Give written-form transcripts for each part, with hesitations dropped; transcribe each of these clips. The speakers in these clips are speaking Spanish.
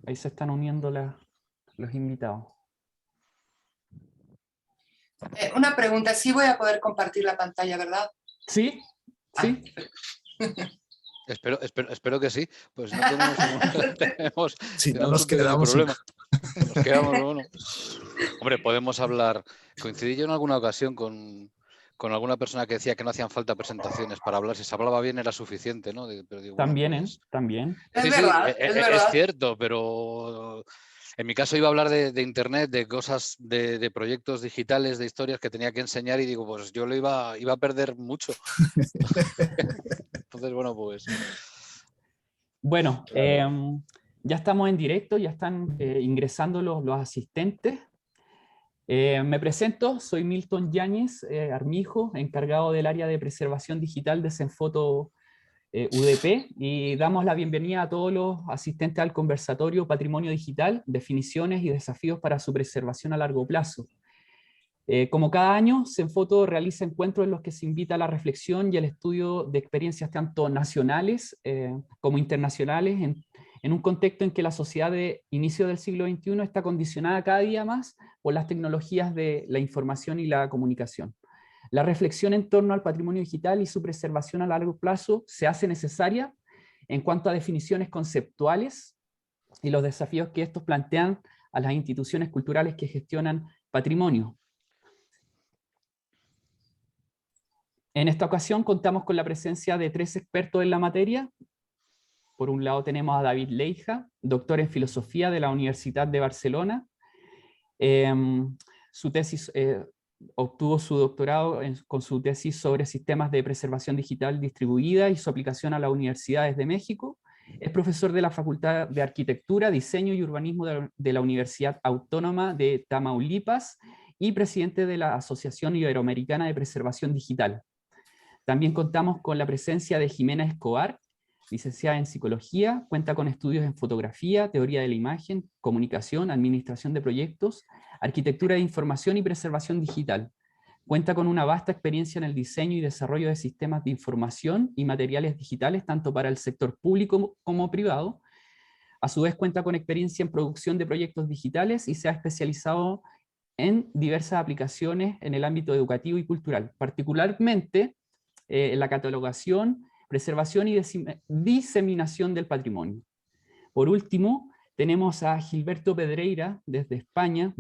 Ahí se están uniendo los invitados. Una pregunta, sí voy a poder compartir la pantalla, ¿verdad? ¿Sí? ¿Sí? Espero que sí, pues no tenemos, Si no, tenemos nos un pequeño quedamos problema. Nos quedamos, bueno. Hombre, podemos hablar. Coincidí yo en alguna ocasión con alguna persona que decía que no hacían falta presentaciones para hablar. Si se hablaba bien era suficiente, ¿no? Pero digo, bueno, También, pues, también. sí, Es sí, verdad, es es verdad. cierto, pero en mi caso iba a hablar de Internet, de cosas, de proyectos digitales, de historias que tenía que enseñar y digo, pues yo lo iba a perder mucho. Entonces, bueno, pues... Bueno, Claro. ya estamos en directo, ya están ingresando los asistentes. Me presento, soy Milton Yáñez Armijo, encargado del área de preservación digital de Senfoto UDP, y damos la bienvenida a todos los asistentes al conversatorio Patrimonio Digital, definiciones y desafíos para su preservación a largo plazo. Como cada año, Senfoto realiza encuentros en los que se invita a la reflexión y el estudio de experiencias tanto nacionales como internacionales en un contexto en que la sociedad de inicio del siglo XXI está condicionada cada día más por las tecnologías de la información y la comunicación. La reflexión en torno al patrimonio digital y su preservación a largo plazo se hace necesaria en cuanto a definiciones conceptuales y los desafíos que estos plantean a las instituciones culturales que gestionan patrimonio. En esta ocasión contamos con la presencia de 3 expertos en la materia. Por un lado tenemos a David Leija, doctor en filosofía de la Universidad de Barcelona. Su tesis, obtuvo su doctorado con su tesis sobre sistemas de preservación digital distribuida y su aplicación a las universidades de México. Es profesor de la Facultad de Arquitectura, Diseño y Urbanismo de la Universidad Autónoma de Tamaulipas y presidente de la Asociación Iberoamericana de Preservación Digital. También contamos con la presencia de Jimena Escobar, licenciada en Psicología, cuenta con estudios en Fotografía, Teoría de la Imagen, Comunicación, Administración de Proyectos, Arquitectura de Información y Preservación Digital. Cuenta con una vasta experiencia en el diseño y desarrollo de sistemas de información y materiales digitales, tanto para el sector público como privado. A su vez cuenta con experiencia en producción de proyectos digitales y se ha especializado en diversas aplicaciones en el ámbito educativo y cultural, particularmente en la catalogación, preservación y diseminación del patrimonio. Por último, tenemos a Gilberto Pedreira, desde España,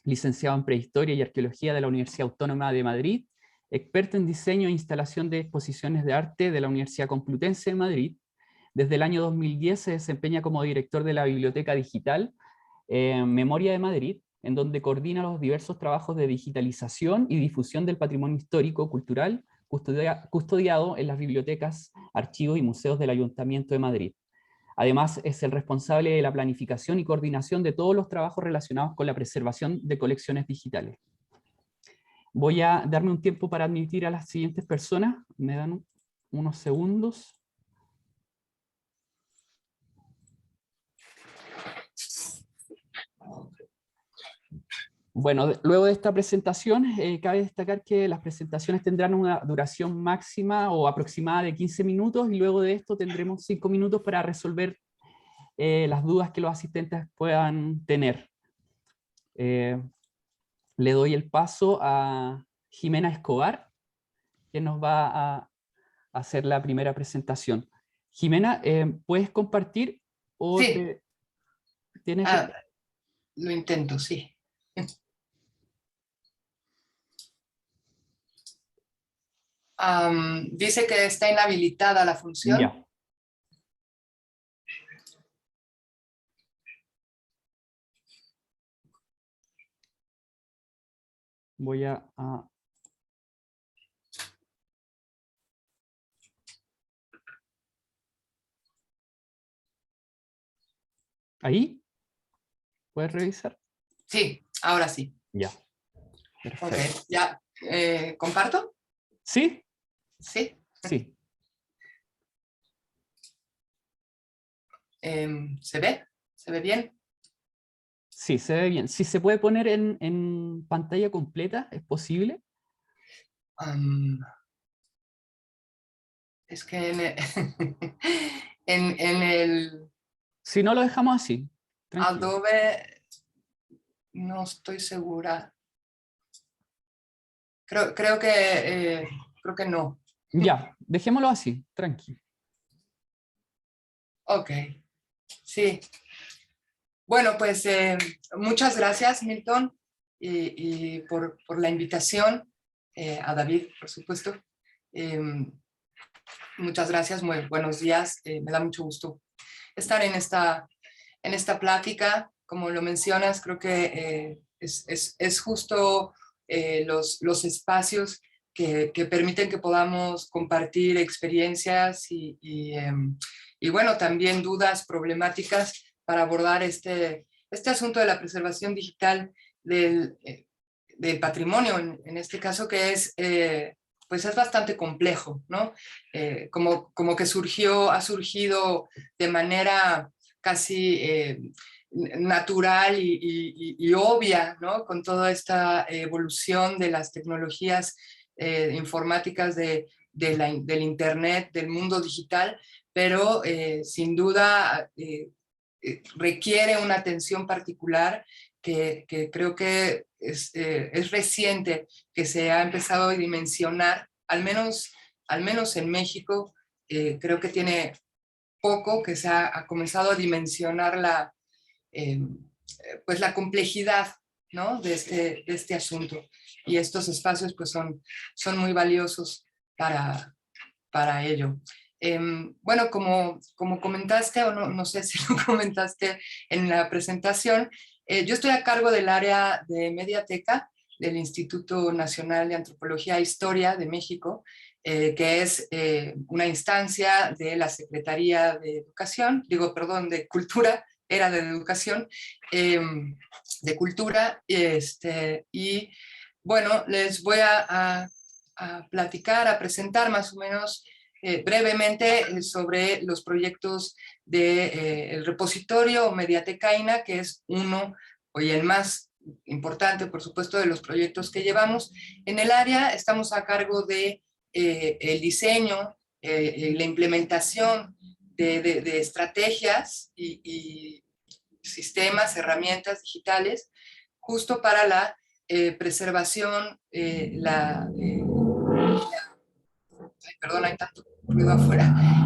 licenciado en Prehistoria y Arqueología de la Universidad Autónoma de Madrid, experto en diseño e instalación de exposiciones de arte de la Universidad Complutense de Madrid. Desde el año 2010 se desempeña como director de la Biblioteca Digital Memoria de Madrid, en donde coordina los diversos trabajos de digitalización y difusión del patrimonio histórico, cultural, custodiado en las bibliotecas, archivos y museos del Ayuntamiento de Madrid. Además, es el responsable de la planificación y coordinación de todos los trabajos relacionados con la preservación de colecciones digitales. Voy a darme un tiempo para admitir a las siguientes personas. Me dan unos segundos. Bueno, luego de esta presentación, cabe destacar que las presentaciones tendrán una duración máxima o aproximada de 15 minutos y luego de esto tendremos 5 minutos para resolver las dudas que los asistentes puedan tener. Le doy el paso a Jimena Escobar, que nos va a hacer la primera presentación. Jimena, ¿puedes compartir? O Sí. ¿tienes? Lo intento, sí. Dice que está inhabilitada la función. Ya. Voy a... ¿Ahí? ¿Puedes revisar? Sí, ahora sí. Ya. Perfecto. Ok, ya. ¿Comparto? ¿Sí? Sí. Sí. ¿Se ve? ¿Se ve bien? Sí, se ve bien. Si se puede poner en pantalla completa, ¿es posible? Es que en el... Si no, lo dejamos así. Tranquilo. Adobe, no estoy segura. Creo que no. Ya, dejémoslo así, tranquilo. Ok, sí. Bueno, pues muchas gracias, Milton, y por la invitación, a David, por supuesto. Muchas gracias, muy buenos días. Me da mucho gusto estar en esta plática. Como lo mencionas, creo que es justo los espacios que permiten que podamos compartir experiencias y bueno, también dudas, problemáticas para abordar este asunto de la preservación digital del patrimonio, en este caso que pues es bastante complejo, ¿no? Como que ha surgido de manera casi natural y obvia, ¿no? Con toda esta evolución de las tecnologías informáticas del Internet, del mundo digital, pero sin duda requiere una atención particular que creo que es reciente, que se ha empezado a dimensionar, al menos en México. Creo que tiene poco que se ha comenzado a dimensionar pues la complejidad, ¿no? de este asunto. Y estos espacios pues son muy valiosos para ello. Bueno, como comentaste, o no sé si lo comentaste en la presentación, yo estoy a cargo del área de Mediateca del Instituto Nacional de Antropología e Historia de México, que es una instancia de la Secretaría de Educación, de Cultura, era de Educación, de Cultura, y bueno, les voy a platicar, a presentar más o menos brevemente sobre los proyectos del repositorio Mediatecaina, que es uno, y el más importante, por supuesto, de los proyectos que llevamos. En el área estamos a cargo de el diseño, la implementación de estrategias y sistemas, herramientas digitales, justo para la preservación, perdón, hay tanto ruido afuera,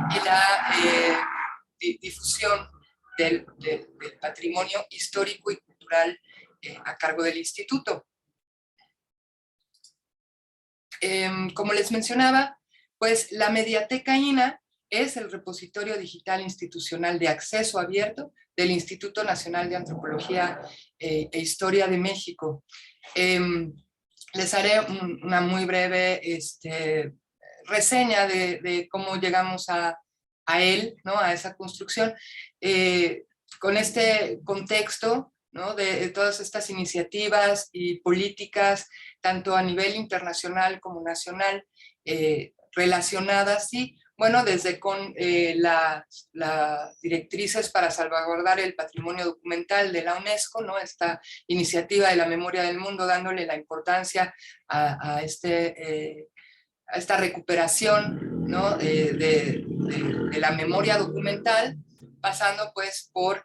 y la difusión del patrimonio histórico y cultural a cargo del instituto. Como les mencionaba, pues la Mediatecaina es el repositorio digital institucional de acceso abierto del Instituto Nacional de Antropología e Historia de México. Les haré una muy breve reseña de cómo llegamos a él, ¿no? A esa construcción, con este contexto, ¿no? de todas estas iniciativas y políticas, tanto a nivel internacional como nacional, relacionadas, sí, bueno, desde con las directrices para salvaguardar el patrimonio documental de la UNESCO, ¿no? Esta iniciativa de la memoria del mundo, dándole la importancia a esta recuperación, ¿no? de la memoria documental, pasando pues por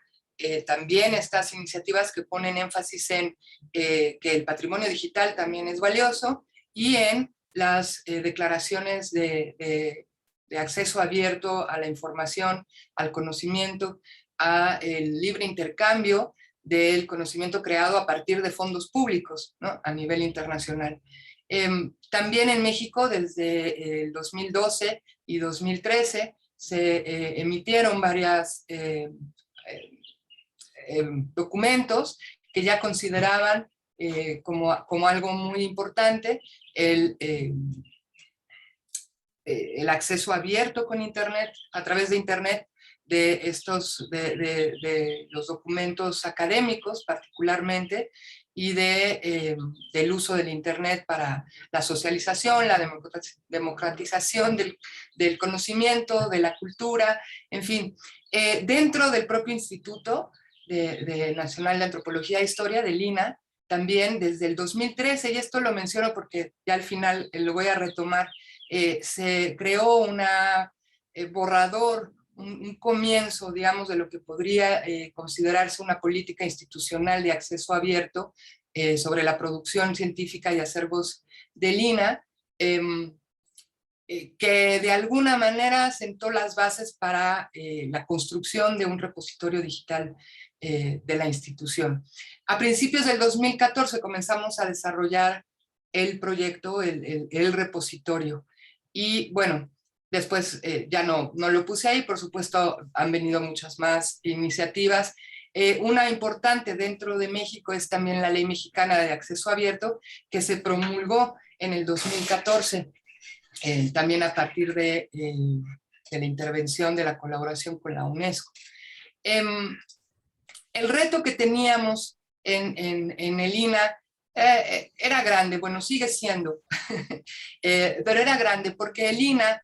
también estas iniciativas que ponen énfasis en que el patrimonio digital también es valioso, y en las declaraciones de acceso abierto a la información, al conocimiento, a el libre intercambio del conocimiento creado a partir de fondos públicos, ¿no? A nivel internacional. También en México, desde el 2012 y 2013, se emitieron varios documentos que ya consideraban como algo muy importante el acceso abierto con Internet, a través de Internet, de los documentos académicos particularmente, y del uso del Internet para la socialización, la democratización del conocimiento, de la cultura, en fin. Dentro del propio Instituto Nacional de Antropología e Historia, del INA, también desde el 2013, y esto lo menciono porque ya al final lo voy a retomar, se creó un borrador un comienzo, digamos, de lo que podría considerarse una política institucional de acceso abierto sobre la producción científica y acervos del INAH, que de alguna manera sentó las bases para la construcción de un repositorio digital de la institución. A principios del 2014 comenzamos a desarrollar el proyecto, el repositorio, y bueno, después ya no lo puse ahí. Por supuesto han venido muchas más iniciativas. Una importante dentro de México es también la Ley Mexicana de Acceso Abierto, que se promulgó en el 2014, también a partir de la intervención de la colaboración con la UNESCO. El reto que teníamos en el INAH era grande, bueno, sigue siendo, pero era grande porque el INAH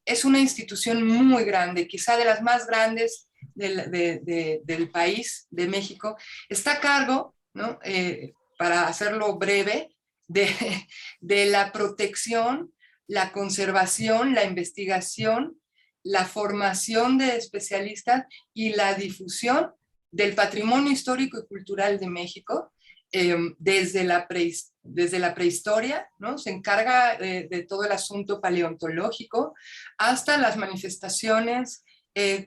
es una institución muy grande, quizá de las más grandes del país, de México. Está a cargo, ¿no? Para hacerlo breve, de la protección, la conservación, la investigación, la formación de especialistas y la difusión del patrimonio histórico y cultural de México, desde la prehistoria, ¿no? Se encarga de todo el asunto paleontológico, hasta las manifestaciones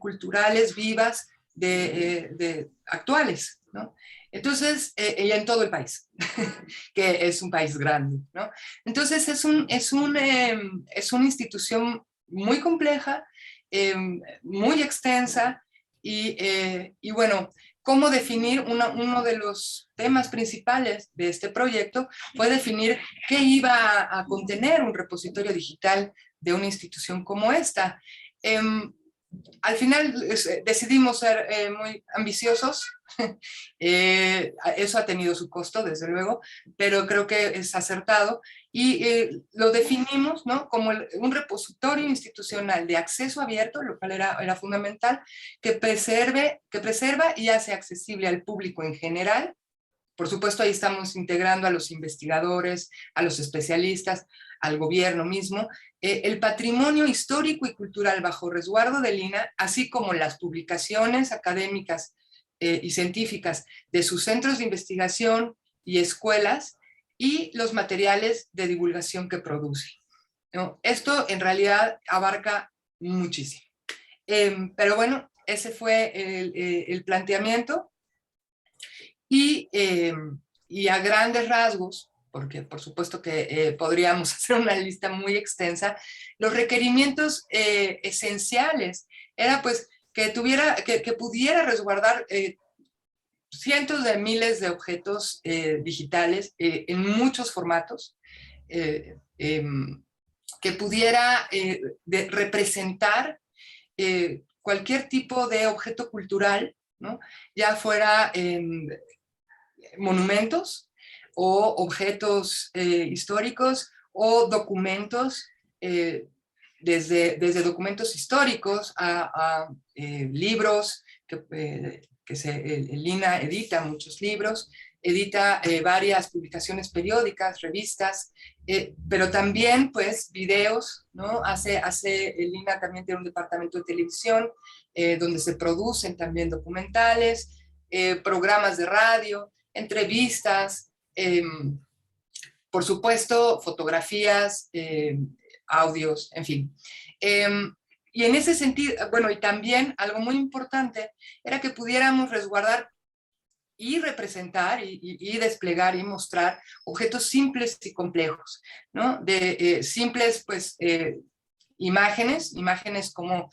culturales vivas actuales, ¿no? Entonces, y en todo el país, que es un país grande, ¿no? Entonces, es una institución muy compleja, muy extensa, y bueno, ¿cómo definir? Uno de los temas principales de este proyecto fue definir qué iba a contener un repositorio digital de una institución como esta. Al final decidimos ser muy ambiciosos. Eso ha tenido su costo, desde luego, pero creo que es acertado, y lo definimos, ¿no?, como un repositorio institucional de acceso abierto, lo cual era fundamental, que preserva y hace accesible al público en general. Por supuesto, ahí estamos integrando a los investigadores, a los especialistas, al gobierno mismo, el patrimonio histórico y cultural bajo resguardo del INAH, así como las publicaciones académicas y científicas de sus centros de investigación y escuelas, y los materiales de divulgación que produce, ¿no? Esto en realidad abarca muchísimo. Pero bueno, ese fue el planteamiento. Y a grandes rasgos, porque por supuesto que podríamos hacer una lista muy extensa, los requerimientos esenciales era pues que pudiera resguardar cientos de miles de objetos digitales en muchos formatos, que pudiera representar cualquier tipo de objeto cultural, ¿no? Ya fuera monumentos o objetos históricos o documentos, desde documentos históricos a libros, el INAH edita muchos libros, edita varias publicaciones periódicas, revistas, pero también pues videos, ¿no? El INAH también tiene un departamento de televisión donde se producen también documentales, programas de radio, entrevistas, por supuesto, fotografías, audios, en fin. Y en ese sentido, bueno, y también algo muy importante era que pudiéramos resguardar y representar y desplegar y mostrar objetos simples y complejos, ¿no? Simples, pues, imágenes como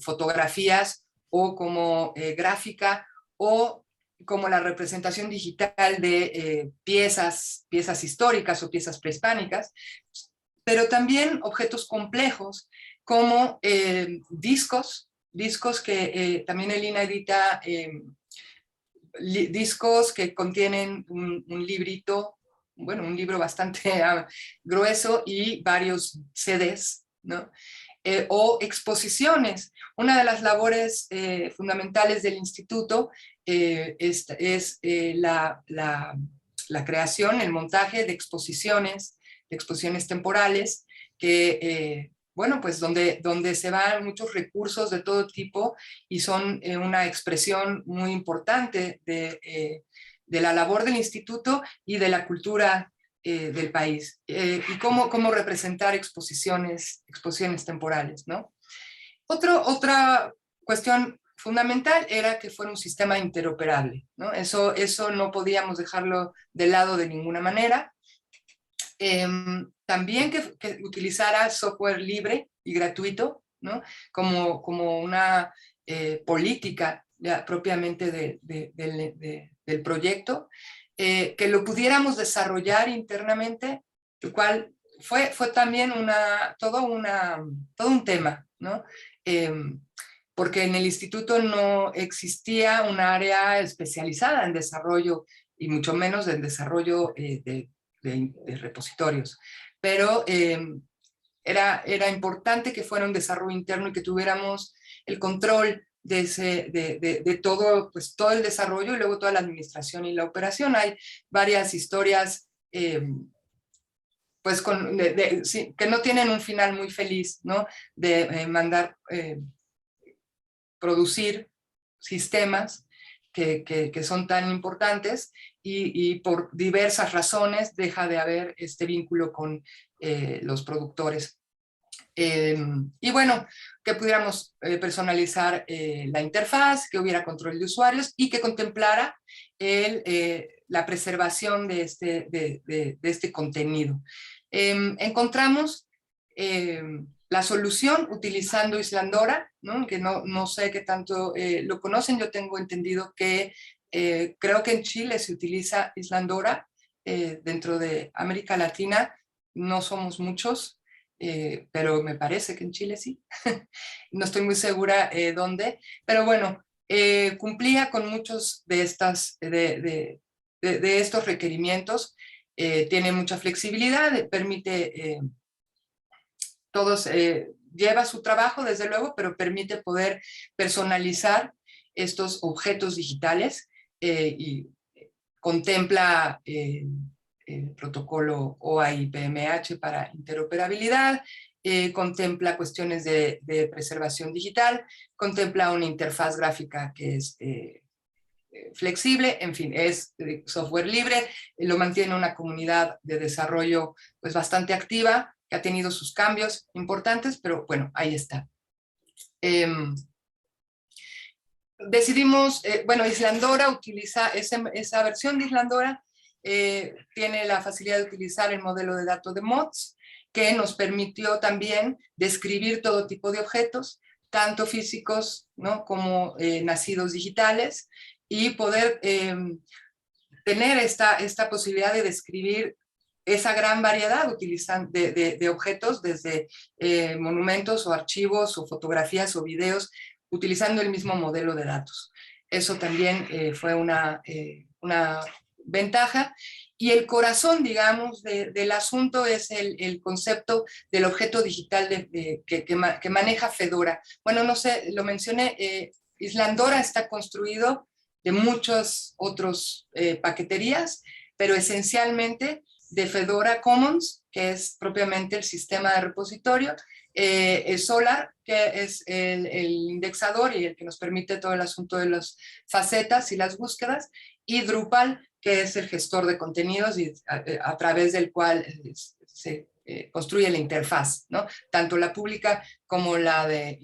fotografías o como gráfica, o como la representación digital de piezas históricas o piezas prehispánicas, pero también objetos complejos como discos que también el INAH edita, discos que contienen un librito, bueno, un libro bastante grueso y varios CDs, ¿no? O exposiciones. Una de las labores fundamentales del instituto es la creación, el montaje de exposiciones temporales que, bueno, pues donde se van muchos recursos de todo tipo y son una expresión muy importante de la labor del instituto y de la cultura del país, y cómo representar exposiciones temporales, ¿no? Otra cuestión fundamental era que fuera un sistema interoperable, ¿no? Eso no podíamos dejarlo de lado de ninguna manera. También que utilizara software libre y gratuito, ¿no? como una política ya propiamente del proyecto, que lo pudiéramos desarrollar internamente, lo cual fue también todo un tema, ¿no? Porque en el instituto no existía un área especializada en desarrollo, y mucho menos en desarrollo de repositorios. Pero era importante que fuera un desarrollo interno y que tuviéramos el control de todo, pues, todo el desarrollo y luego toda la administración y la operación. Hay varias historias pues sí, que no tienen un final muy feliz, ¿no? De mandar producir sistemas que son tan importantes y por diversas razones deja de haber este vínculo con los productores. Y bueno, que pudiéramos personalizar la interfaz, que hubiera control de usuarios y que contemplara la preservación de este contenido. Encontramos la solución utilizando Islandora, ¿no? Que no sé qué tanto lo conocen. Yo tengo entendido que creo que en Chile se utiliza Islandora. Dentro de América Latina no somos muchos, pero me parece que en Chile sí. No estoy muy segura dónde, pero bueno, cumplía con muchos de estos requerimientos. Tiene mucha flexibilidad, permite todos, lleva su trabajo desde luego, pero permite poder personalizar estos objetos digitales y contempla el protocolo OAI-PMH para interoperabilidad, contempla cuestiones de preservación digital, contempla una interfaz gráfica que es flexible, en fin, es software libre, lo mantiene una comunidad de desarrollo pues bastante activa, que ha tenido sus cambios importantes, pero bueno, ahí está. Decidimos, bueno, Islandora utiliza esa versión de Islandora, tiene la facilidad de utilizar el modelo de datos de MODS, que nos permitió también describir todo tipo de objetos, tanto físicos, ¿no? como nacidos digitales, y poder tener esta posibilidad de describir esa gran variedad de objetos, desde monumentos o archivos o fotografías o videos, utilizando el mismo modelo de datos. Eso también fue una ventaja. Y el corazón, digamos, del asunto es el concepto del objeto digital que maneja Fedora. Bueno, no sé, lo mencioné, Islandora está construido de muchas otras paqueterías, pero esencialmente de Fedora Commons, que es propiamente el sistema de repositorio, Solr, que es el indexador y el que nos permite todo el asunto de las facetas y las búsquedas, y Drupal, que es el gestor de contenidos y a través del cual se construye la interfaz, ¿no? Tanto la pública como la de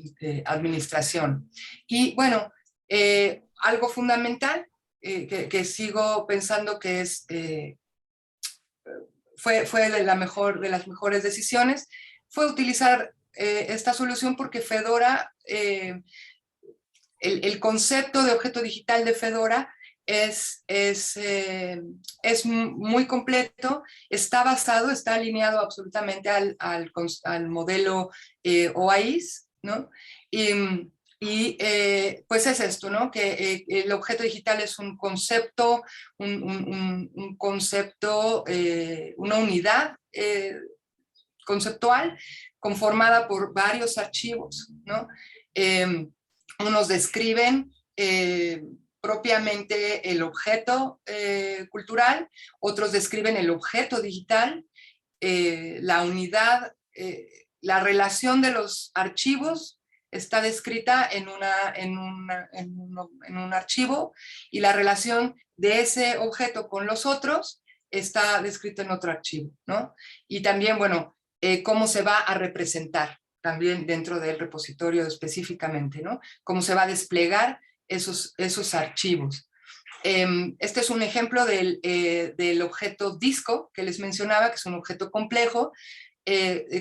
administración. Y bueno, algo fundamental que sigo pensando que es fue de las mejores decisiones, fue utilizar esta solución porque Fedora, el concepto de objeto digital de Fedora es muy completo, está alineado absolutamente al modelo OAIS, ¿no? Y pues es esto, ¿no? Que el objeto digital es un concepto, un concepto, una unidad conceptual conformada por varios archivos, ¿no? Unos describen propiamente el objeto cultural, otros describen el objeto digital, la unidad la relación de los archivos está descrita en un archivo, y la relación de ese objeto con los otros está descrita en otro archivo, ¿no? Y también, bueno, cómo se va a representar también dentro del repositorio específicamente, ¿no? Cómo se va a desplegar esos archivos. Este es un ejemplo del objeto disco que les mencionaba, que es un objeto complejo,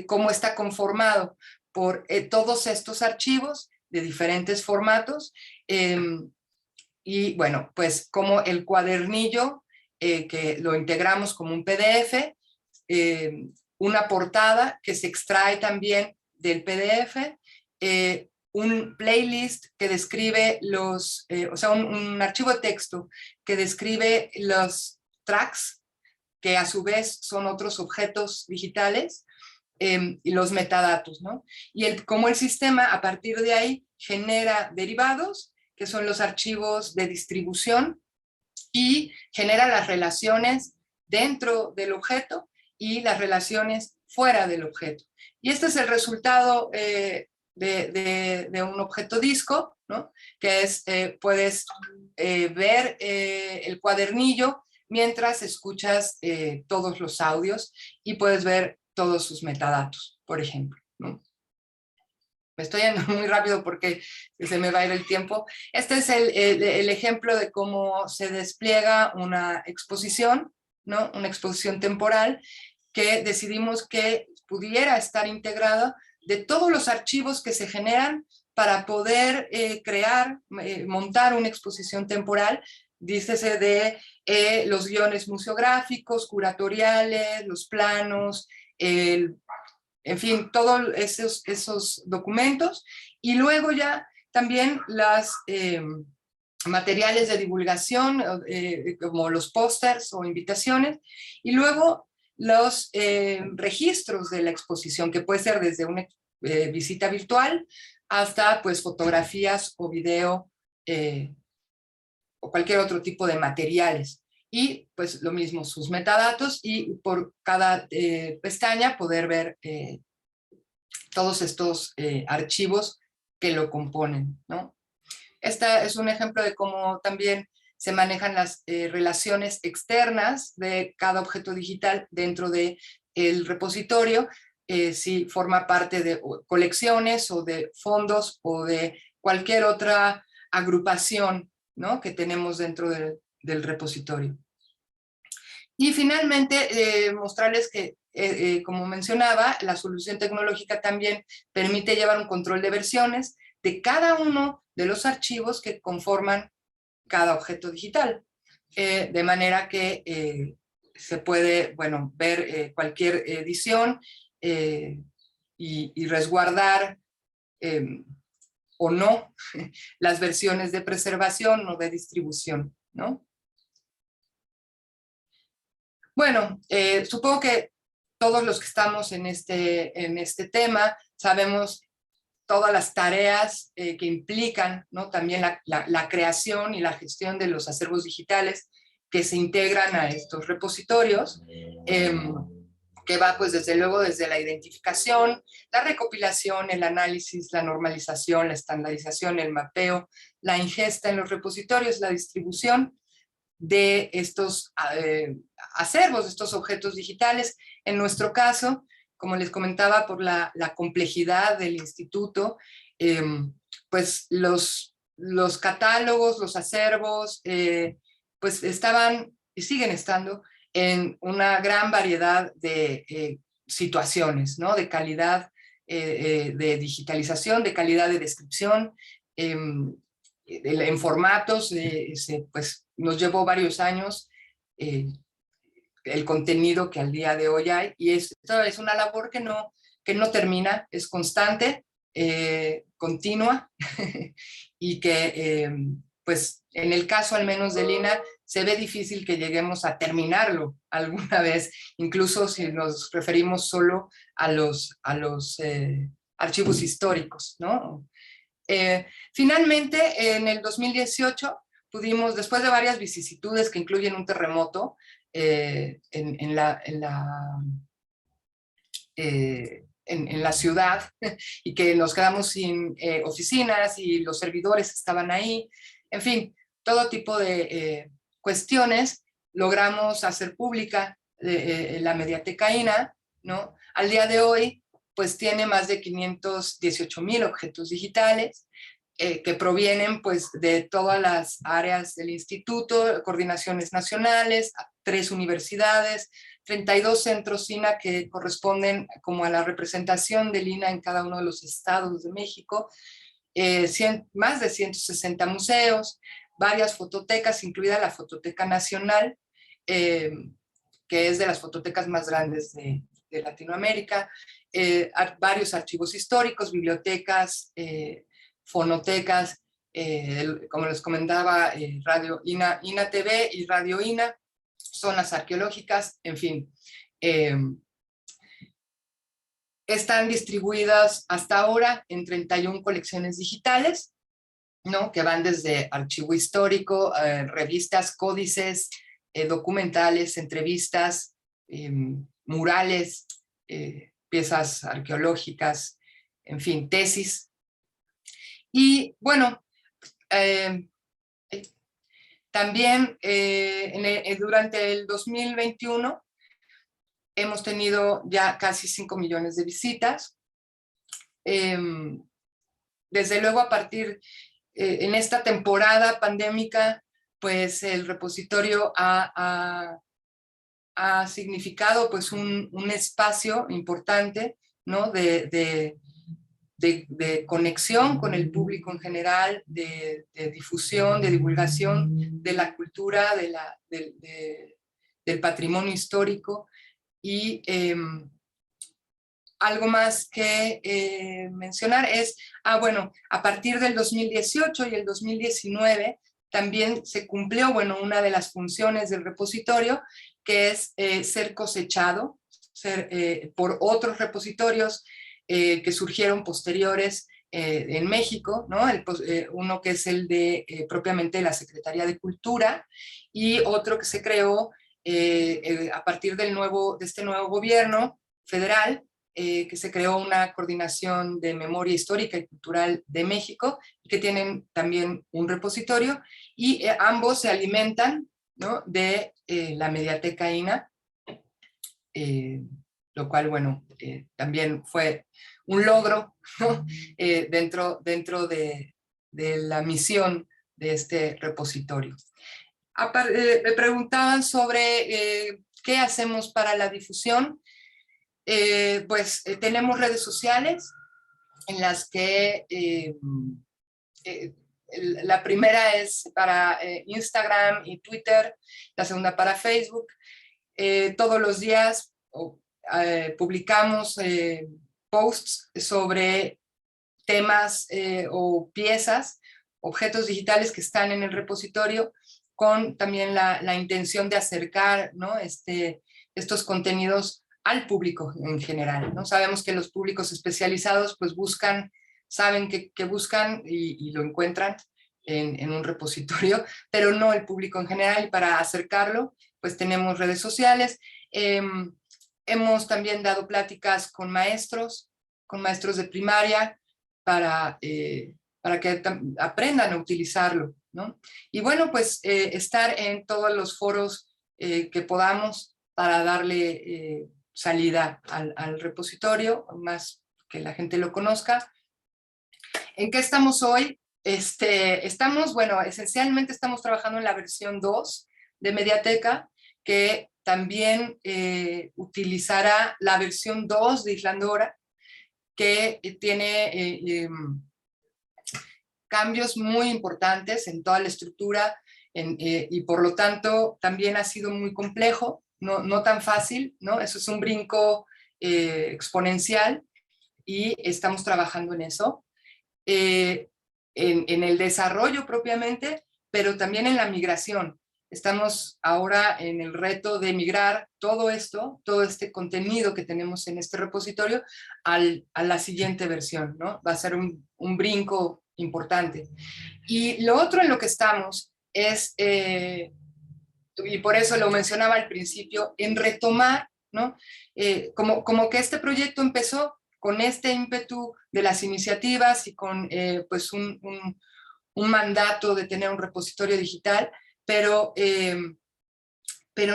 cómo está conformado por todos estos archivos de diferentes formatos, y bueno, pues como el cuadernillo, que lo integramos como un PDF, una portada que se extrae también del PDF, un playlist que describe o sea, un archivo de texto que describe los tracks, que a su vez son otros objetos digitales, y los metadatos, ¿no? Y como el sistema a partir de ahí genera derivados, que son los archivos de distribución, y genera las relaciones dentro del objeto y las relaciones fuera del objeto. Y este es el resultado de un objeto disco, ¿no? Que es, puedes ver el cuadernillo mientras escuchas todos los audios, y puedes ver todos sus metadatos, por ejemplo, ¿no? Me estoy yendo muy rápido porque se me va a ir el tiempo. Este es el ejemplo de cómo se despliega una exposición, ¿no? Una exposición temporal que decidimos que pudiera estar integrada de todos los archivos que se generan para poder montar una exposición temporal. Dícese de los guiones museográficos, curatoriales, los planos, en fin, todos esos documentos, y luego ya también las materiales de divulgación, como los pósters o invitaciones, y luego los registros de la exposición, que puede ser desde una visita virtual hasta pues fotografías o video, o cualquier otro tipo de materiales. Y pues lo mismo, sus metadatos, y por cada pestaña poder ver todos estos archivos que lo componen, ¿no? Este es un ejemplo de cómo también se manejan las relaciones externas de cada objeto digital dentro del repositorio, si forma parte de colecciones o de fondos o de cualquier otra agrupación, ¿no? Que tenemos dentro del repositorio. Y finalmente, mostrarles que, como mencionaba, la solución tecnológica también permite llevar un control de versiones de cada uno de los archivos que conforman cada objeto digital, de manera que se puede, bueno, ver cualquier edición y resguardar o no las versiones de preservación o de distribución, ¿no? Bueno, supongo que todos los que estamos en este tema sabemos todas las tareas que implican, ¿no? También la creación y la gestión de los acervos digitales que se integran a estos repositorios, que va pues desde luego desde la identificación, la recopilación, el análisis, la normalización, la estandarización, el mapeo, la ingesta en los repositorios, la distribución de estos acervos, de estos objetos digitales. En nuestro caso, como les comentaba, por la complejidad del instituto, pues los catálogos, los acervos, pues estaban y siguen estando en una gran variedad de situaciones, ¿no? De calidad de digitalización, de calidad de descripción, en formatos, pues nos llevó varios años el contenido que al día de hoy hay, y esto es una labor que no termina, es constante, continua, y que pues en el caso al menos de Lina se ve difícil que lleguemos a terminarlo alguna vez, incluso si nos referimos solo a los archivos históricos, ¿no? Finalmente, en el 2018 pudimos, después de varias vicisitudes que incluyen un terremoto en en la ciudad y que nos quedamos sin oficinas y los servidores estaban ahí. En fin, todo tipo de cuestiones. Logramos hacer pública la Mediateca INAH, ¿no? Al día de hoy, pues tiene más de 518,000 objetos digitales que provienen pues de todas las áreas del instituto, coordinaciones nacionales, 3 universidades, 32 centros INAH que corresponden como a la representación del INAH en cada uno de los estados de México, más de 160 museos, varias fototecas, incluida la Fototeca Nacional, que es de las fototecas más grandes de Latinoamérica, varios archivos históricos, bibliotecas, fonotecas, como les comentaba, Radio INAH TV y Radio INAH, zonas arqueológicas, en fin. Están distribuidas hasta ahora en 31 colecciones digitales, ¿no? Que van desde archivo histórico, revistas, códices, documentales, entrevistas, murales, piezas arqueológicas, en fin, tesis. Y bueno, también durante el 2021 hemos tenido ya casi 5 millones de visitas. Desde luego, a partir en esta temporada pandémica, pues el repositorio ha significado pues un espacio importante, ¿no? de conexión con el público en general, de difusión, de divulgación de la cultura, del patrimonio histórico. Y algo más que mencionar es, bueno, a partir del 2018 y el 2019 también se cumplió, bueno, una de las funciones del repositorio, que es ser cosechado por otros repositorios que surgieron posteriores en México, ¿no? Uno que es el de propiamente la Secretaría de Cultura, y otro que se creó a partir de este nuevo gobierno federal, que se creó una coordinación de memoria histórica y cultural de México, que tienen también un repositorio, y ambos se alimentan, ¿no? de la Mediateca INAH, lo cual, bueno, también fue un logro, ¿no? dentro de la misión de este repositorio. Me preguntaban sobre qué hacemos para la difusión. Pues tenemos redes sociales en las que la primera es para Instagram y Twitter, la segunda para Facebook. Todos los días publicamos posts sobre temas o piezas, objetos digitales que están en el repositorio, con también la intención de acercar, ¿no? estos contenidos al público en general, ¿no? Sabemos que los públicos especializados pues saben que buscan y lo encuentran en un repositorio, pero no el público en general, y para acercarlo pues tenemos redes sociales. Hemos también dado pláticas con maestros de primaria para que aprendan a utilizarlo, ¿no? Y bueno, pues estar en todos los foros que podamos para darle salida al repositorio, más que la gente lo conozca. ¿En qué estamos hoy? Bueno, esencialmente estamos trabajando en la versión 2 de Mediateca, que también utilizará la versión 2 de Islandora, que tiene cambios muy importantes en toda la estructura, y por lo tanto también ha sido muy complejo, no tan fácil, ¿no? Eso es un brinco exponencial, y estamos trabajando en eso, en el desarrollo propiamente, pero también en la migración. Estamos ahora en el reto de migrar todo este contenido que tenemos en este repositorio a la siguiente versión, ¿no? Va a ser un brinco importante. Y lo otro en lo que estamos es, y por eso lo mencionaba al principio, en retomar, ¿no? Como que este proyecto empezó con este ímpetu de las iniciativas y con pues un mandato de tener un repositorio digital, pero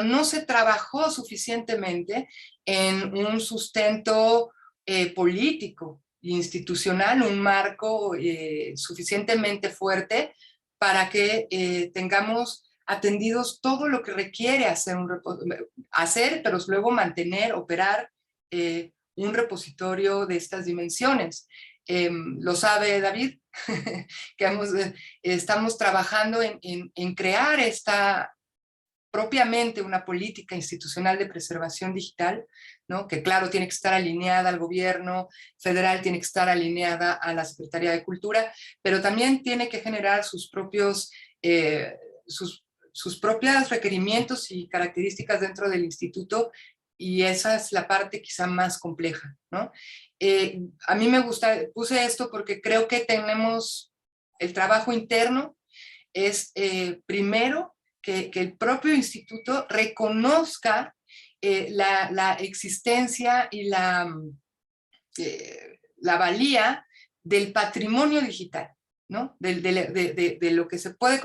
no se trabajó suficientemente en un sustento político e institucional, un marco suficientemente fuerte para que tengamos atendidos todo lo que requiere hacer, pero luego mantener, operar un repositorio de estas dimensiones. Lo sabe David, que estamos trabajando en crear propiamente una política institucional de preservación digital, ¿no? Que claro, tiene que estar alineada al gobierno federal, tiene que estar alineada a la Secretaría de Cultura, pero también tiene que generar sus propios requerimientos y características dentro del instituto, y esa es la parte quizá más compleja, ¿no? A mí me gusta, puse esto porque creo que tenemos el trabajo interno, es primero que el propio instituto reconozca la existencia y la valía del patrimonio digital, ¿no? De lo que se puede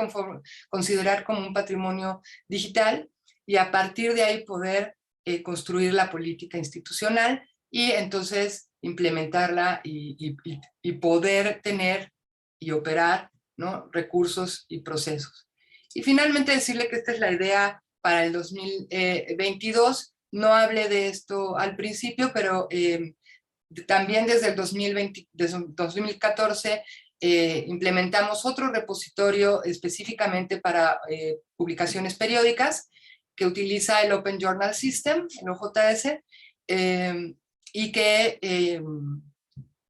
considerar como un patrimonio digital, y a partir de ahí poder construir la política institucional y entonces implementarla y poder tener y operar, ¿no? Recursos y procesos. Y finalmente decirle que esta es la idea para el 2022. No hablé de esto al principio, pero también desde el 2014 implementamos otro repositorio específicamente para publicaciones periódicas que utiliza el Open Journal System, el OJS, y que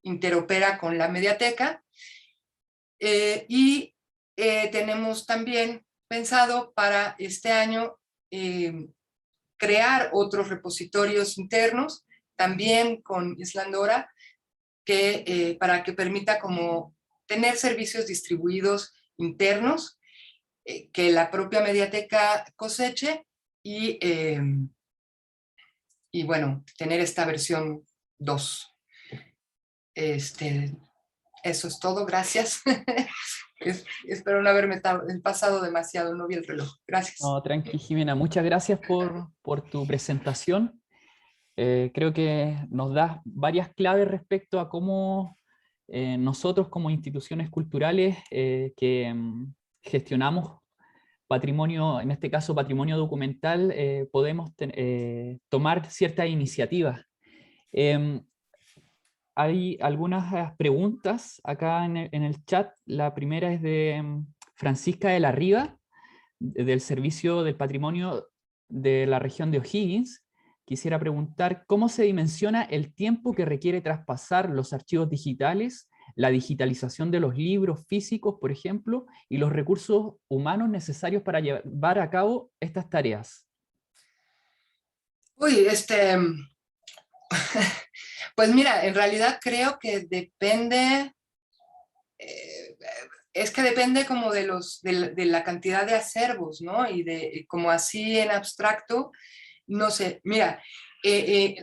interopera con la Mediateca. Tenemos también pensado para este año crear otros repositorios internos, también con Islandora, para que permita como tener servicios distribuidos internos, que la propia Mediateca coseche y bueno, tener esta versión 2. Eso es todo, gracias. Espero no haberme pasado demasiado, no vi el reloj. Gracias. No, tranqui, Jimena, muchas gracias por tu presentación. Creo que nos das varias claves respecto a cómo nosotros como instituciones culturales que gestionamos patrimonio, en este caso patrimonio documental, podemos tomar ciertas iniciativas. Hay algunas preguntas acá en el chat. La primera es de Francisca de la Riva, del Servicio del Patrimonio de la región de O'Higgins. Quisiera preguntar cómo se dimensiona el tiempo que requiere traspasar los archivos digitales, la digitalización de los libros físicos, por ejemplo, y los recursos humanos necesarios para llevar a cabo estas tareas. Uy, pues mira, en realidad creo que depende, es que depende como de la cantidad de acervos, ¿no? Y como así en abstracto, no sé, mira,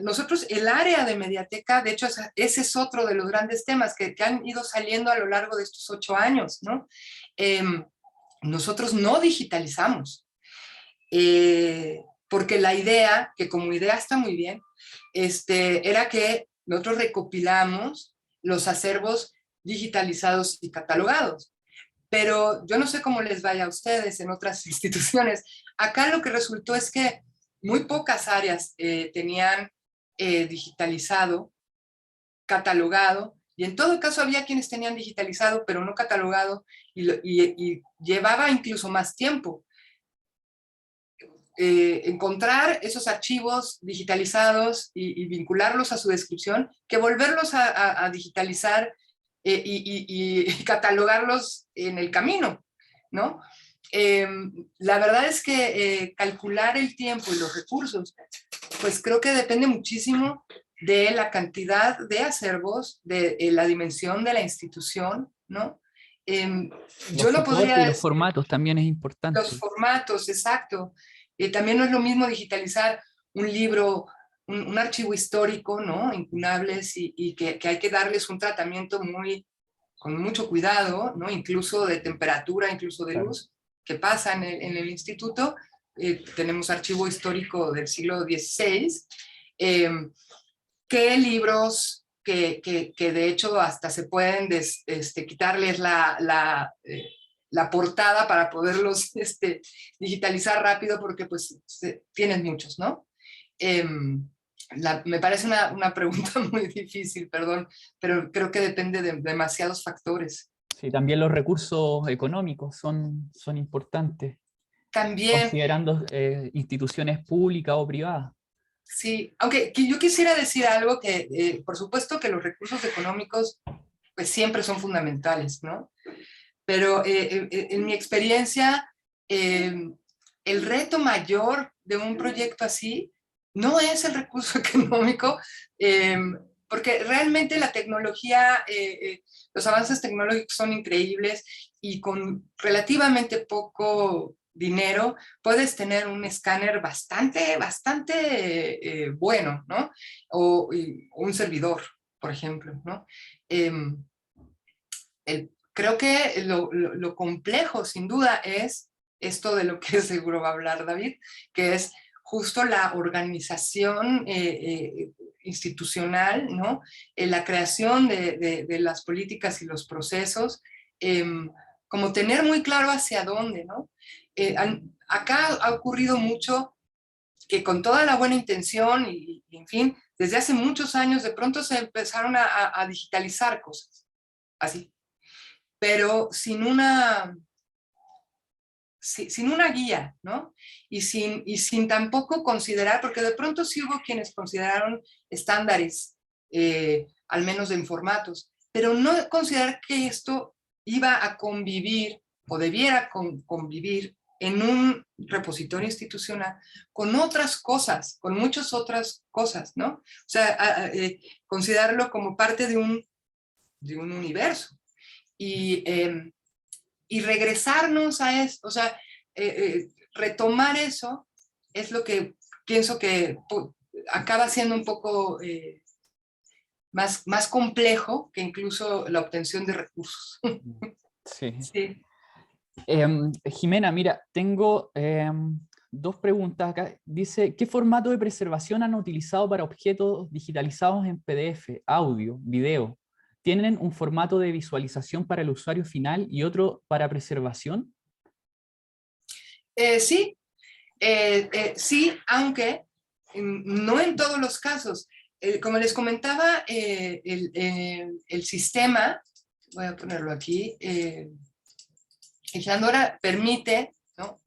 nosotros el área de Mediateca, de hecho ese es otro de los grandes temas que han ido saliendo a lo largo de estos 8 años, ¿no? Nosotros no digitalizamos, porque la idea, que como idea está muy bien, era que nosotros recopilamos los acervos digitalizados y catalogados. Pero yo no sé cómo les vaya a ustedes en otras instituciones. Acá lo que resultó es que muy pocas áreas tenían digitalizado, catalogado, y en todo caso había quienes tenían digitalizado, pero no catalogado, y llevaba incluso más tiempo encontrar esos archivos digitalizados y vincularlos a su descripción, que volverlos a digitalizar y catalogarlos en el camino, ¿no? La verdad es que calcular el tiempo y los recursos, pues creo que depende muchísimo de la cantidad de acervos, de la dimensión de la institución, ¿no? Yo no podría... Los formatos también es importante. Los formatos, exacto. También no es lo mismo digitalizar un libro un archivo histórico, ¿no? Incunables y que hay que darles un tratamiento con mucho cuidado, ¿no? Incluso de temperatura, incluso de luz, que pasa en el instituto. Tenemos archivo histórico del siglo XVI, que libros que de hecho hasta se pueden quitarles la portada para poderlos digitalizar rápido, porque pues tienes muchos, ¿no? Me parece una pregunta muy difícil, perdón, pero creo que depende de demasiados factores. Sí, también los recursos económicos son importantes, También, considerando instituciones públicas o privadas. sí, aunque yo quisiera decir algo que, por supuesto que los recursos económicos pues siempre son fundamentales, ¿no? Pero en mi experiencia, el reto mayor de un proyecto así no es el recurso económico, porque realmente la tecnología, los avances tecnológicos son increíbles y con relativamente poco dinero puedes tener un escáner bastante bueno, ¿no? O un servidor, por ejemplo, ¿no? Creo que lo complejo, sin duda, es esto de lo que seguro va a hablar David, que es justo la organización institucional, ¿no? La creación de las políticas y los procesos, como tener muy claro hacia dónde, ¿no? Acá ha ocurrido mucho que con toda la buena intención y en fin, desde hace muchos años de pronto se empezaron a digitalizar cosas, así, pero sin una guía, ¿no? Y sin tampoco considerar, porque de pronto sí hubo quienes consideraron estándares, al menos en formatos, pero no considerar que esto iba a convivir o debiera convivir en un repositorio institucional con otras cosas, con muchas otras cosas, ¿no? O sea, considerarlo como parte de un universo. Y regresarnos a eso, o sea, retomar eso es lo que pienso que acaba siendo un poco más complejo que incluso la obtención de recursos. Sí. Sí. Jimena, mira, tengo dos preguntas acá. Dice, ¿qué formato de preservación han utilizado para objetos digitalizados en PDF, audio, video? ¿Tienen un formato de visualización para el usuario final y otro para preservación? Sí, sí, aunque no en todos los casos. Como les comentaba, el sistema, voy a ponerlo aquí, el Shandora permite, ¿no?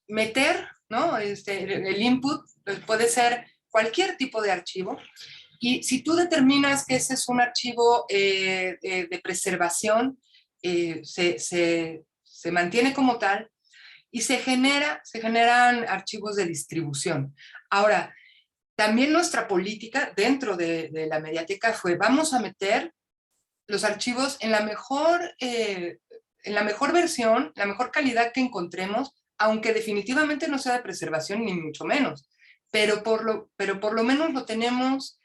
Meter, ¿no? El input puede ser cualquier tipo de archivo. Y si tú determinas que ese es un archivo de preservación, se mantiene como tal y se generan archivos de distribución. Ahora, también nuestra política dentro de la Mediateca fue, vamos a meter los archivos en la mejor versión, la mejor calidad que encontremos, aunque definitivamente no sea de preservación ni mucho menos, pero por lo menos lo tenemos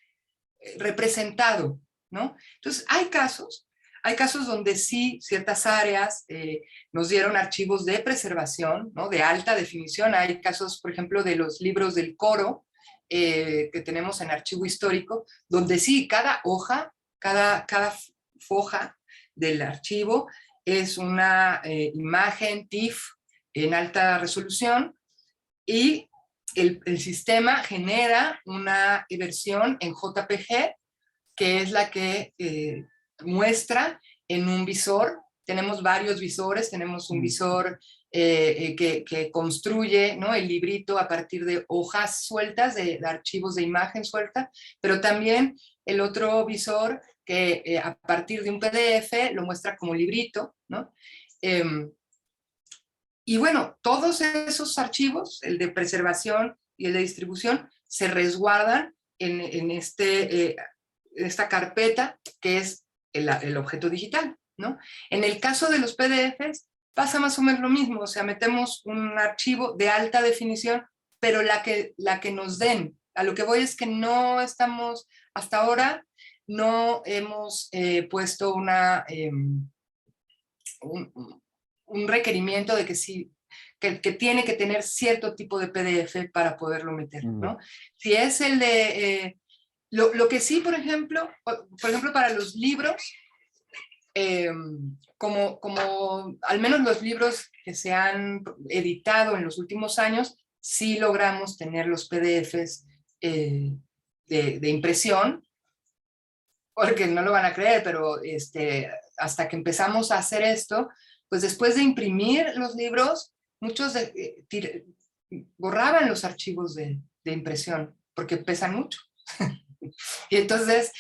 representado, ¿no? Entonces, hay casos donde sí, ciertas áreas nos dieron archivos de preservación, ¿no? De alta definición. Hay casos, por ejemplo, de los libros del coro que tenemos en archivo histórico, donde sí, cada hoja, cada foja del archivo es una imagen TIFF en alta resolución y el sistema genera una versión en JPG, que es la que muestra en un visor. Tenemos varios visores, tenemos un visor que construye, ¿no? El librito a partir de hojas sueltas, de archivos de imagen suelta, pero también el otro visor que a partir de un PDF lo muestra como librito, ¿no? Y bueno, todos esos archivos, el de preservación y el de distribución, se resguardan en esta carpeta que es el objeto digital, ¿no? En el caso de los PDFs pasa más o menos lo mismo, o sea, metemos un archivo de alta definición, pero la que nos den. A lo que voy es que no estamos, hasta ahora, no hemos puesto un requerimiento de que sí, que tiene que tener cierto tipo de PDF para poderlo meter, ¿no? Si es el de... lo que sí, por ejemplo, para los libros, como al menos los libros que se han editado en los últimos años, sí logramos tener los PDFs de impresión, porque no lo van a creer, pero hasta que empezamos a hacer esto, pues después de imprimir los libros, muchos borraban los archivos de impresión, porque pesan mucho. Y entonces,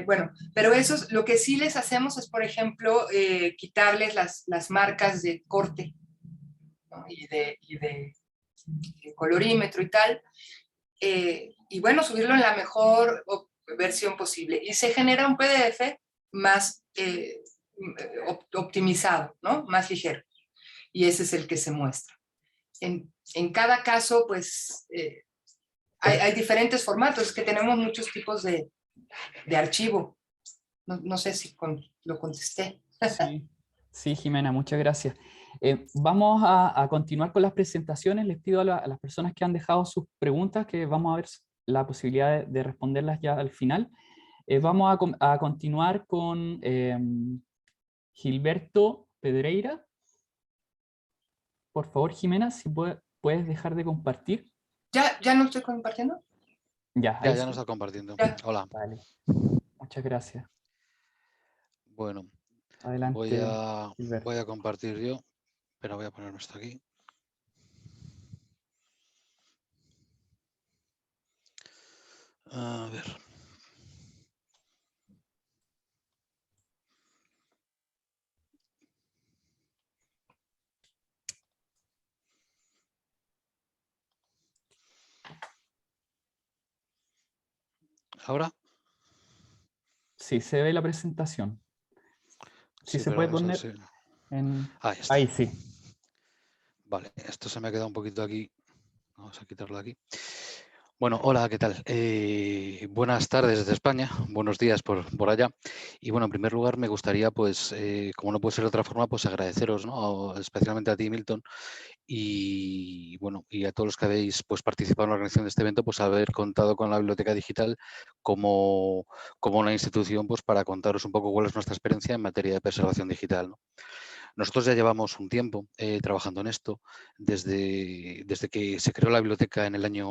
bueno, pero eso es, lo que sí les hacemos es, por ejemplo, quitarles las marcas de corte, ¿no? y de colorímetro y tal, y bueno, subirlo en la mejor versión posible. Y se genera un PDF más optimizado, ¿no? Más ligero. Y ese es el que se muestra. En cada caso, pues, hay diferentes formatos, es que tenemos muchos tipos de archivo. No sé si lo contesté. Sí, Jimena, muchas gracias. Vamos a continuar con las presentaciones. Les pido a las personas que han dejado sus preguntas que vamos a ver la posibilidad de responderlas ya al final. Vamos a continuar con Gilberto Pedreira. Por favor, Jimena, si puedes dejar de compartir. ¿Ya no estoy compartiendo? Ya no está compartiendo. Ya. Hola. Vale. Muchas gracias. Bueno, adelante. Voy a compartir yo, pero voy a ponerme esto aquí. A ver. ¿Ahora? Sí, se ve la presentación. Sí, se puede poner Ahí sí. Vale, esto se me ha quedado un poquito aquí. Vamos a quitarlo de aquí. Bueno, hola, ¿qué tal? Buenas tardes desde España, buenos días por allá. Y bueno, en primer lugar me gustaría, pues, como no puede ser de otra forma, pues agradeceros, ¿no? Especialmente a ti, Milton, y bueno, y a todos los que habéis pues participado en la organización de este evento, pues haber contado con la Biblioteca Digital como una institución, pues para contaros un poco cuál es nuestra experiencia en materia de preservación digital, ¿no? Nosotros ya llevamos un tiempo trabajando en esto, desde que se creó la biblioteca en el año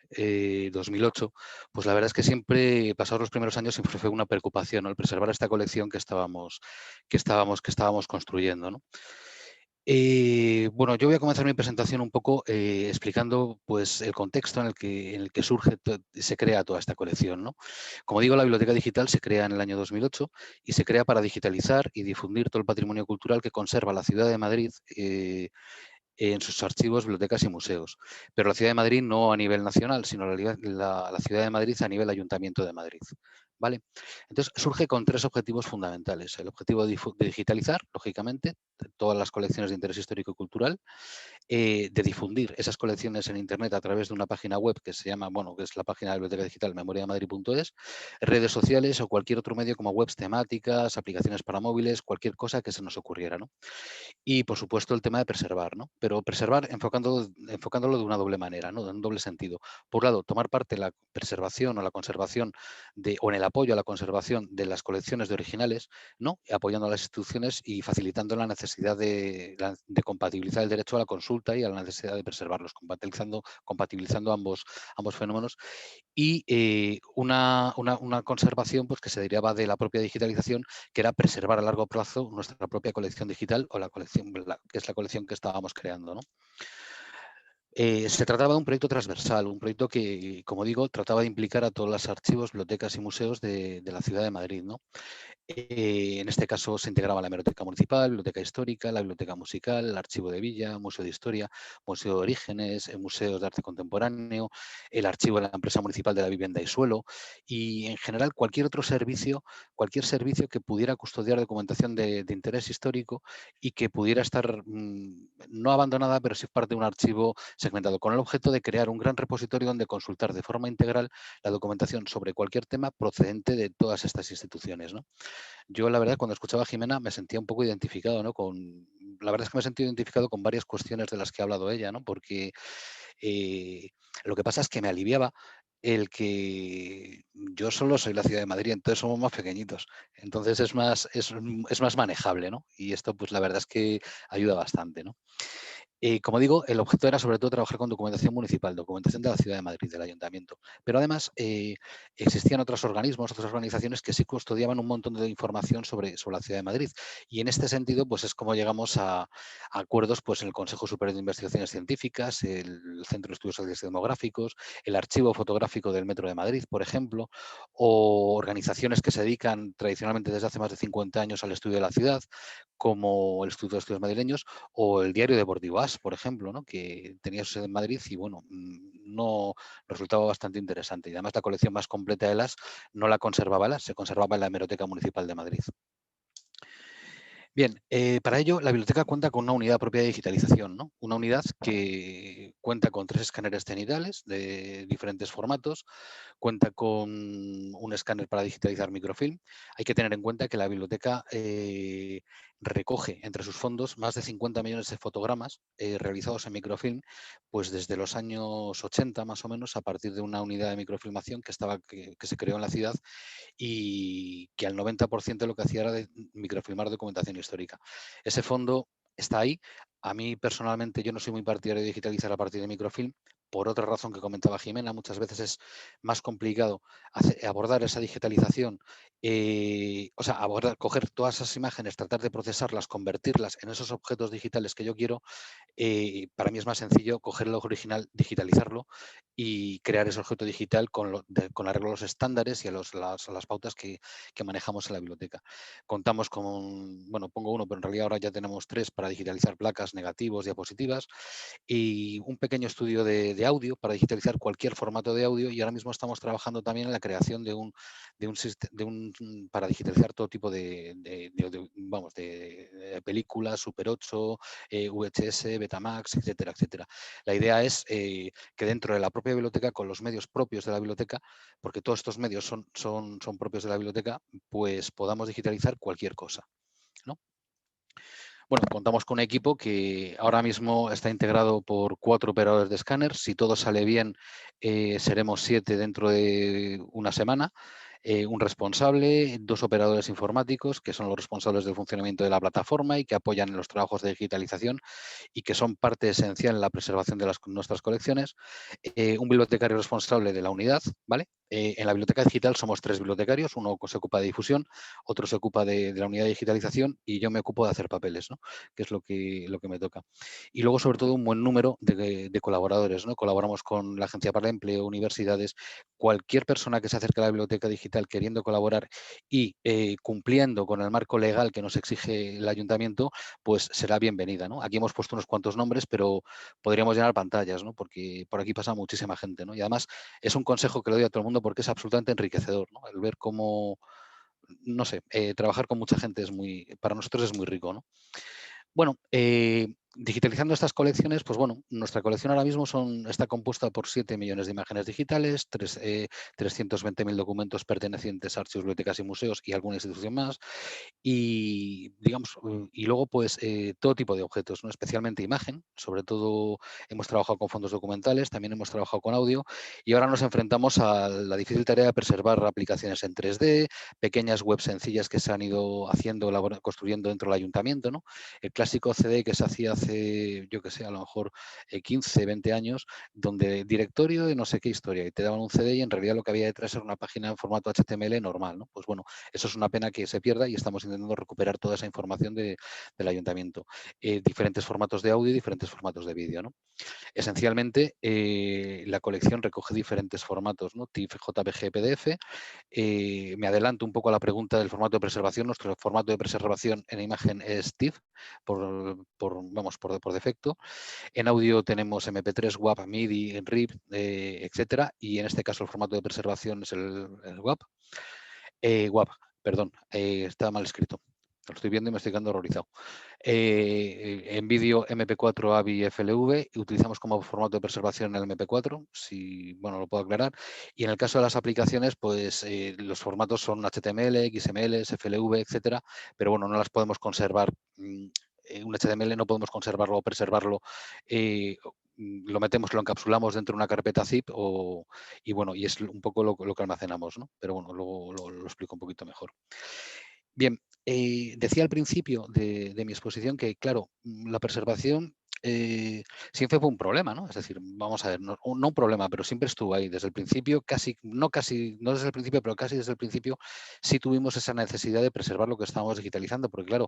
2008, pues la verdad es que siempre, pasados los primeros años, siempre fue una preocupación, ¿no? El preservar esta colección que estábamos construyendo, ¿no? Bueno, yo voy a comenzar mi presentación un poco explicando pues, el contexto en el que se crea toda esta colección, ¿no? Como digo, la Biblioteca Digital se crea en el año 2008 y se crea para digitalizar y difundir todo el patrimonio cultural que conserva la ciudad de Madrid en sus archivos, bibliotecas y museos. Pero la Ciudad de Madrid no a nivel nacional, sino la Ciudad de Madrid a nivel Ayuntamiento de Madrid. ¿Vale? Entonces surge con tres objetivos fundamentales. El objetivo de digitalizar, lógicamente, todas las colecciones de interés histórico y cultural, de difundir esas colecciones en Internet a través de una página web que se llama, bueno, que es la página de la Biblioteca Digital memoriamadrid.es, redes sociales o cualquier otro medio como webs temáticas, aplicaciones para móviles, cualquier cosa que se nos ocurriera, ¿no? Y, por supuesto, el tema de preservar, ¿no? Pero preservar enfocándolo de una doble manera, ¿no? De un doble sentido. Por un lado, tomar parte en la preservación o la conservación o en el apoyo a la conservación de las colecciones de originales, ¿no? Apoyando a las instituciones y facilitando la necesidad de compatibilizar el derecho a la consulta y a la necesidad de preservarlos, compatibilizando ambos fenómenos. Y una conservación pues, que se derivaba de la propia digitalización, que era preservar a largo plazo nuestra propia colección digital o la colección, que es la colección que estábamos creando, ¿no? Se trataba de un proyecto transversal, un proyecto que, como digo, trataba de implicar a todos los archivos, bibliotecas y museos de la ciudad de Madrid, ¿no? En este caso se integraba la Hemeroteca Municipal, Biblioteca Histórica, la Biblioteca Musical, el Archivo de Villa, Museo de Historia, Museo de Orígenes, Museos de Arte Contemporáneo, el Archivo de la Empresa Municipal de la Vivienda y Suelo y, en general, cualquier servicio que pudiera custodiar documentación de interés histórico y que pudiera estar no abandonada, pero sí parte de un archivo segmentado, con el objeto de crear un gran repositorio donde consultar de forma integral la documentación sobre cualquier tema procedente de todas estas instituciones, ¿no? Yo, la verdad, cuando escuchaba a Jimena me sentía un poco identificado, ¿no? La verdad es que me he sentido identificado con varias cuestiones de las que ha hablado ella, ¿no? Porque lo que pasa es que me aliviaba el que yo solo soy la ciudad de Madrid, entonces somos más pequeñitos. Entonces es más manejable, ¿no? Y esto, pues la verdad es que ayuda bastante, ¿no? Como digo, el objeto era sobre todo trabajar con documentación municipal, documentación de la Ciudad de Madrid, del Ayuntamiento. Pero además existían otros organismos, otras organizaciones que sí custodiaban un montón de información sobre la Ciudad de Madrid. Y en este sentido, pues es como llegamos a acuerdos pues, en el Consejo Superior de Investigaciones Científicas, el Centro de Estudios Sociales y Demográficos, el Archivo Fotográfico del Metro de Madrid, por ejemplo, o organizaciones que se dedican tradicionalmente desde hace más de 50 años al estudio de la ciudad, como el Instituto de Estudios Madrileños o el Diario Deportivo AS, por ejemplo, ¿no? Que tenía su sede en Madrid y, bueno, no resultaba bastante interesante. Y además la colección más completa de las no la conservaba las, se conservaba en la Hemeroteca Municipal de Madrid. Bien, para ello la biblioteca cuenta con una unidad propia de digitalización, ¿no? Una unidad que cuenta con 3 escáneres cenitales de diferentes formatos, cuenta con un escáner para digitalizar microfilm. Hay que tener en cuenta que la biblioteca recoge entre sus fondos más de 50 millones de fotogramas realizados en microfilm, pues desde los años 80 más o menos, a partir de una unidad de microfilmación que se creó en la ciudad y que al 90% lo que hacía era microfilmar documentación histórica. Ese fondo está ahí. A mí personalmente yo no soy muy partidario de digitalizar a partir de microfilm, por otra razón que comentaba Jimena, muchas veces es más complicado abordar esa digitalización, coger todas esas imágenes, tratar de procesarlas, convertirlas en esos objetos digitales que yo quiero. Para mí es más sencillo coger el original, digitalizarlo y crear ese objeto digital con arreglo a los estándares y a las pautas que manejamos en la biblioteca. Contamos con, bueno, pongo uno, pero en realidad ahora ya tenemos 3 para digitalizar placas, negativos, diapositivas y un pequeño estudio de audio para digitalizar cualquier formato de audio, y ahora mismo estamos trabajando también en la creación para digitalizar todo tipo de películas, Super 8, VHS, Betamax, etcétera, etcétera. La idea es que dentro de la propia biblioteca, con los medios propios de la biblioteca, porque todos estos medios son propios de la biblioteca, pues podamos digitalizar cualquier cosa, ¿no? Bueno, contamos con un equipo que ahora mismo está integrado por 4 operadores de escáner. Si todo sale bien, seremos 7 dentro de una semana. Un responsable, 2 operadores informáticos, que son los responsables del funcionamiento de la plataforma y que apoyan en los trabajos de digitalización y que son parte esencial en la preservación de nuestras colecciones. Un bibliotecario responsable de la unidad, ¿vale? En la biblioteca digital somos 3 bibliotecarios, uno se ocupa de difusión, otro se ocupa de la unidad de digitalización y yo me ocupo de hacer papeles, ¿no? Que es lo que me toca. Y luego, sobre todo, un buen número de colaboradores, ¿no? Colaboramos con la Agencia para el Empleo, universidades, cualquier persona que se acerque a la biblioteca digital queriendo colaborar y cumpliendo con el marco legal que nos exige el ayuntamiento, pues será bienvenida, ¿no? Aquí hemos puesto unos cuantos nombres, pero podríamos llenar pantallas, ¿no? Porque por aquí pasa muchísima gente, ¿no? Y además es un consejo que le doy a todo el mundo porque es absolutamente enriquecedor, ¿no? El ver cómo, no sé, trabajar con mucha gente para nosotros es muy rico, ¿no? Bueno, digitalizando estas colecciones, pues bueno, nuestra colección ahora mismo está compuesta por 7 millones de imágenes digitales, 320.000 documentos pertenecientes a archivos, bibliotecas y museos y alguna institución más. Y digamos, y luego pues todo tipo de objetos, ¿no? Especialmente imagen, sobre todo hemos trabajado con fondos documentales, también hemos trabajado con audio y ahora nos enfrentamos a la difícil tarea de preservar aplicaciones en 3D, pequeñas webs sencillas que se han ido construyendo dentro del ayuntamiento, ¿no? El clásico CD que se hacía hace, yo que sé, a lo mejor 15, 20 años, donde directorio de no sé qué historia, y te daban un CD y en realidad lo que había detrás era una página en formato HTML normal, ¿no? Pues bueno, eso es una pena que se pierda y estamos intentando recuperar toda esa información del ayuntamiento. Diferentes formatos de audio y diferentes formatos de vídeo, ¿no? Esencialmente, la colección recoge diferentes formatos, ¿no? TIFF, JPG, PDF. Me adelanto un poco a la pregunta del formato de preservación. Nuestro formato de preservación en imagen es TIFF, por defecto. En audio tenemos MP3, WAV, MIDI, RIP, etcétera. Y en este caso el formato de preservación es el WAV. WAV, perdón, está mal escrito. Lo estoy viendo y me estoy quedando horrorizado. En vídeo MP4, AVI y FLV, utilizamos como formato de preservación el MP4, si, bueno, lo puedo aclarar. Y en el caso de las aplicaciones, pues los formatos son HTML, XML, FLV, etcétera, pero bueno, no las podemos conservar. Un HTML no podemos conservarlo o preservarlo. Lo metemos, lo encapsulamos dentro de una carpeta zip y bueno, y es un poco lo que almacenamos, ¿no? Pero bueno, luego lo explico un poquito mejor. Bien, decía al principio de mi exposición que, claro, la preservación siempre fue un problema, ¿no? Es decir, vamos a ver, no un problema, pero siempre estuvo ahí. Desde el principio, no desde el principio, pero casi desde el principio, sí tuvimos esa necesidad de preservar lo que estábamos digitalizando, porque claro,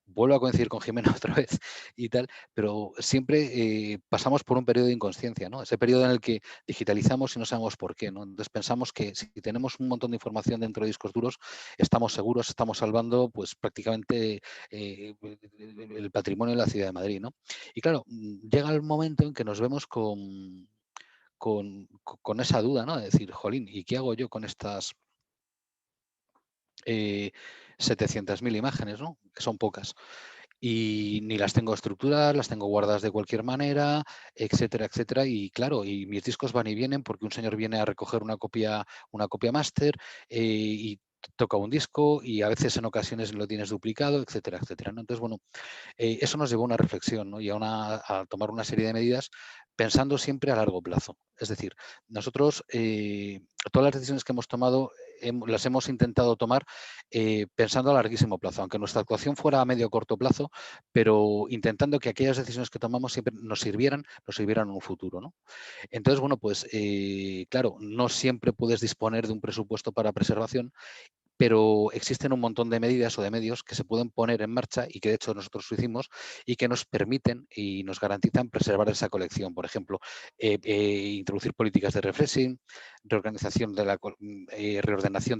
vuelvo a coincidir con Jimena otra vez y tal, pero siempre pasamos por un periodo de inconsciencia, ¿no? Ese periodo en el que digitalizamos y no sabemos por qué, ¿no? Entonces pensamos que si tenemos un montón de información dentro de discos duros, estamos seguros, estamos salvando pues prácticamente el patrimonio de la ciudad de Madrid, ¿no? Y claro, llega el momento en que nos vemos con esa duda, ¿no? De decir, jolín, ¿y qué hago yo con estas 700.000 imágenes, ¿no? Que son pocas? Y ni las tengo estructuradas, las tengo guardadas de cualquier manera, etcétera, etcétera. Y claro, y mis discos van y vienen porque un señor viene a recoger una copia máster y toca un disco y a veces en ocasiones lo tienes duplicado, etcétera, etcétera, ¿no? Entonces, bueno, eso nos llevó a una reflexión, ¿no? Y a tomar una serie de medidas pensando siempre a largo plazo. Es decir, nosotros todas las decisiones que hemos tomado las hemos intentado tomar pensando a larguísimo plazo, aunque nuestra actuación fuera a medio o corto plazo, pero intentando que aquellas decisiones que tomamos siempre nos sirvieran en un futuro, ¿no? Entonces, bueno, pues claro, no siempre puedes disponer de un presupuesto para preservación, pero existen un montón de medidas o de medios que se pueden poner en marcha y que de hecho nosotros lo hicimos y que nos permiten y nos garantizan preservar esa colección. Por ejemplo, introducir políticas de refreshing, reordenación de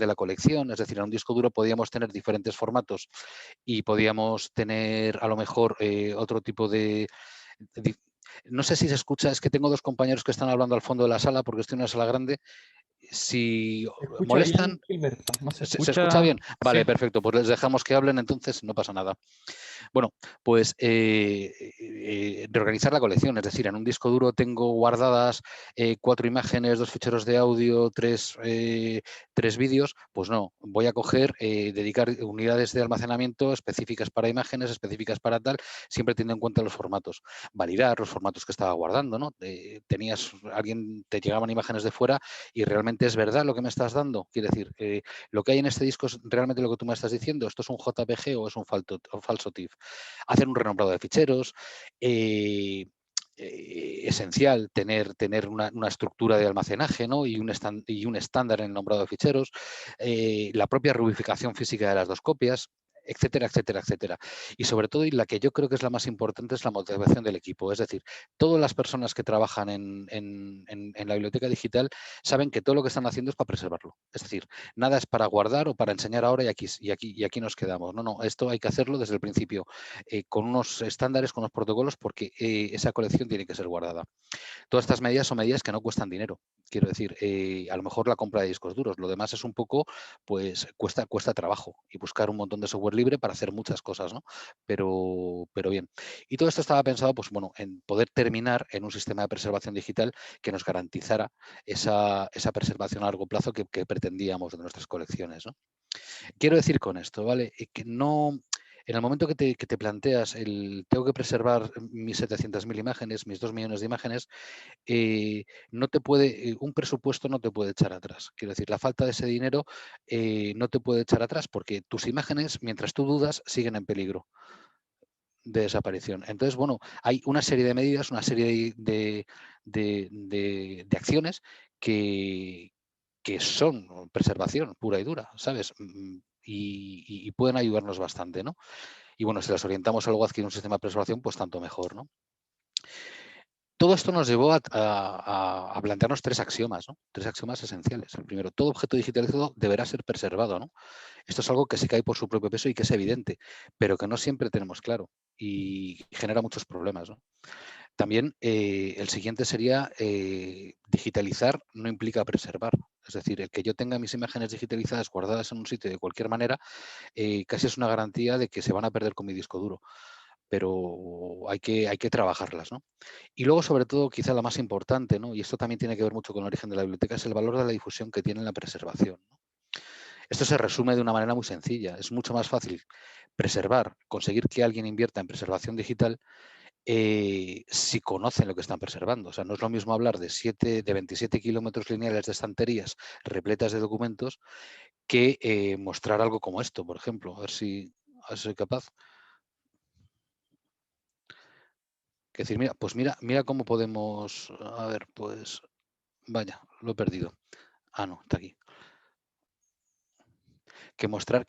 la colección, es decir, en un disco duro podíamos tener diferentes formatos y podíamos tener a lo mejor otro tipo no sé si se escucha, es que tengo dos compañeros que están hablando al fondo de la sala porque estoy en una sala grande. Si Se escucha bien, molestan, Gilberto, no se ¿se escucha escucha. bien? Sí. Vale, perfecto, pues les dejamos que hablen, entonces no pasa nada. Bueno, pues reorganizar la colección, es decir, en un disco duro tengo guardadas 4 imágenes, 2 ficheros de audio, 3 vídeos, pues no, voy a coger, dedicar unidades de almacenamiento específicas para imágenes, específicas para tal, siempre teniendo en cuenta los formatos. Validar los formatos que estaba guardando, ¿no? Te llegaban imágenes de fuera y realmente es verdad lo que me estás dando. Quiere decir, lo que hay en este disco es realmente lo que tú me estás diciendo. ¿Esto es un JPG o es un falso TIFF? Hacer un renombrado de ficheros. Esencial tener una estructura de almacenaje, ¿no? y un estándar en el nombrado de ficheros, la propia rubificación física de las dos copias, etcétera, etcétera, etcétera. Y sobre todo, y la que yo creo que es la más importante, es la motivación del equipo. Es decir, todas las personas que trabajan en la biblioteca digital saben que todo lo que están haciendo es para preservarlo. Es decir, nada es para guardar o para enseñar ahora y aquí nos quedamos. No, no, esto hay que hacerlo desde el principio, con unos estándares, con unos protocolos, porque esa colección tiene que ser guardada. Todas estas medidas son medidas que no cuestan dinero. Quiero decir, a lo mejor la compra de discos duros, lo demás es un poco, pues cuesta trabajo y buscar un montón de software libre para hacer muchas cosas, ¿no? Pero bien. Y todo esto estaba pensado, pues bueno, en poder terminar en un sistema de preservación digital que nos garantizara esa preservación a largo plazo que pretendíamos de nuestras colecciones, ¿no? Quiero decir con esto, ¿vale? Que no, en el momento que te planteas tengo que preservar mis 700.000 imágenes, mis 2 millones de imágenes, un presupuesto no te puede echar atrás. Quiero decir, la falta de ese dinero no te puede echar atrás porque tus imágenes, mientras tú dudas, siguen en peligro de desaparición. Entonces, bueno, hay una serie de medidas, una serie de acciones que son preservación pura y dura, ¿sabes? Y pueden ayudarnos bastante, ¿no? Y bueno, si las orientamos a luego a adquirir un sistema de preservación, pues tanto mejor, ¿no? Todo esto nos llevó a plantearnos 3 axiomas, ¿no? 3 axiomas esenciales. El primero, todo objeto digitalizado deberá ser preservado, ¿no? Esto es algo que se cae por su propio peso y que es evidente, pero que no siempre tenemos claro y genera muchos problemas, ¿no? También el siguiente sería digitalizar no implica preservar. Es decir, el que yo tenga mis imágenes digitalizadas guardadas en un sitio de cualquier manera, casi es una garantía de que se van a perder con mi disco duro. Pero hay que trabajarlas, ¿no? Y luego, sobre todo, quizá la más importante, ¿no? Y esto también tiene que ver mucho con el origen de la biblioteca, es el valor de la difusión que tiene en la preservación, ¿no? Esto se resume de una manera muy sencilla. Es mucho más fácil preservar, conseguir que alguien invierta en preservación digital si conocen lo que están preservando. O sea, no es lo mismo hablar de 27 kilómetros lineales de estanterías repletas de documentos que mostrar algo como esto, por ejemplo. A ver si soy capaz. Que decir, mira, pues mira cómo podemos. A ver, pues. Vaya, lo he perdido. Ah, no, está aquí. Que mostrar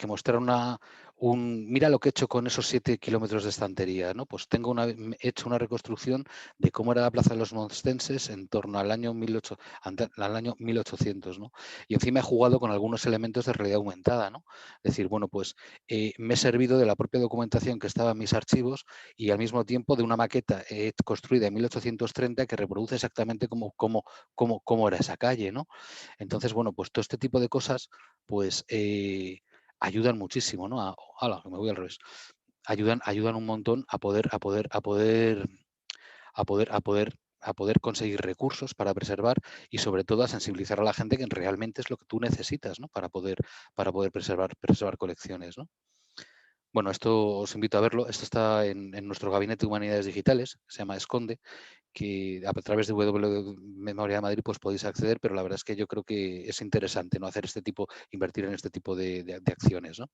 mira lo que he hecho con esos 7 kilómetros de estantería, ¿no? Pues he hecho una reconstrucción de cómo era la Plaza de los Monstenses en torno al año 1800, ¿no? Y encima he jugado con algunos elementos de realidad aumentada, ¿no? Es decir, bueno, pues me he servido de la propia documentación que estaba en mis archivos y al mismo tiempo de una maqueta construida en 1830 que reproduce exactamente cómo era esa calle, ¿no? Entonces, bueno, pues todo este tipo de cosas, pues ayudan muchísimo, ¿no? ¡Hala, que me voy al revés! Ayudan un montón a poder conseguir recursos para preservar y sobre todo a sensibilizar a la gente que realmente es lo que tú necesitas, ¿no? Para poder preservar colecciones, ¿no? Bueno, esto os invito a verlo. Esto está en nuestro gabinete de humanidades digitales, se llama Esconde, que a través de Memoria de Madrid pues podéis acceder, pero la verdad es que yo creo que es interesante, ¿no? Invertir en este tipo de acciones, ¿no?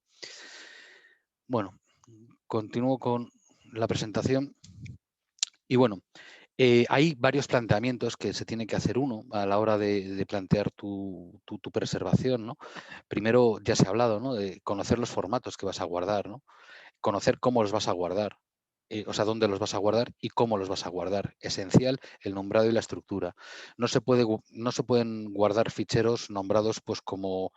Bueno, continúo con la presentación. Y bueno, hay varios planteamientos que se tiene que hacer uno a la hora de plantear tu preservación, ¿no? Primero, ya se ha hablado, ¿no? De conocer los formatos que vas a guardar, ¿no? Conocer cómo los vas a guardar, o sea, dónde los vas a guardar y cómo los vas a guardar. Esencial, el nombrado y la estructura. No se pueden guardar ficheros nombrados pues como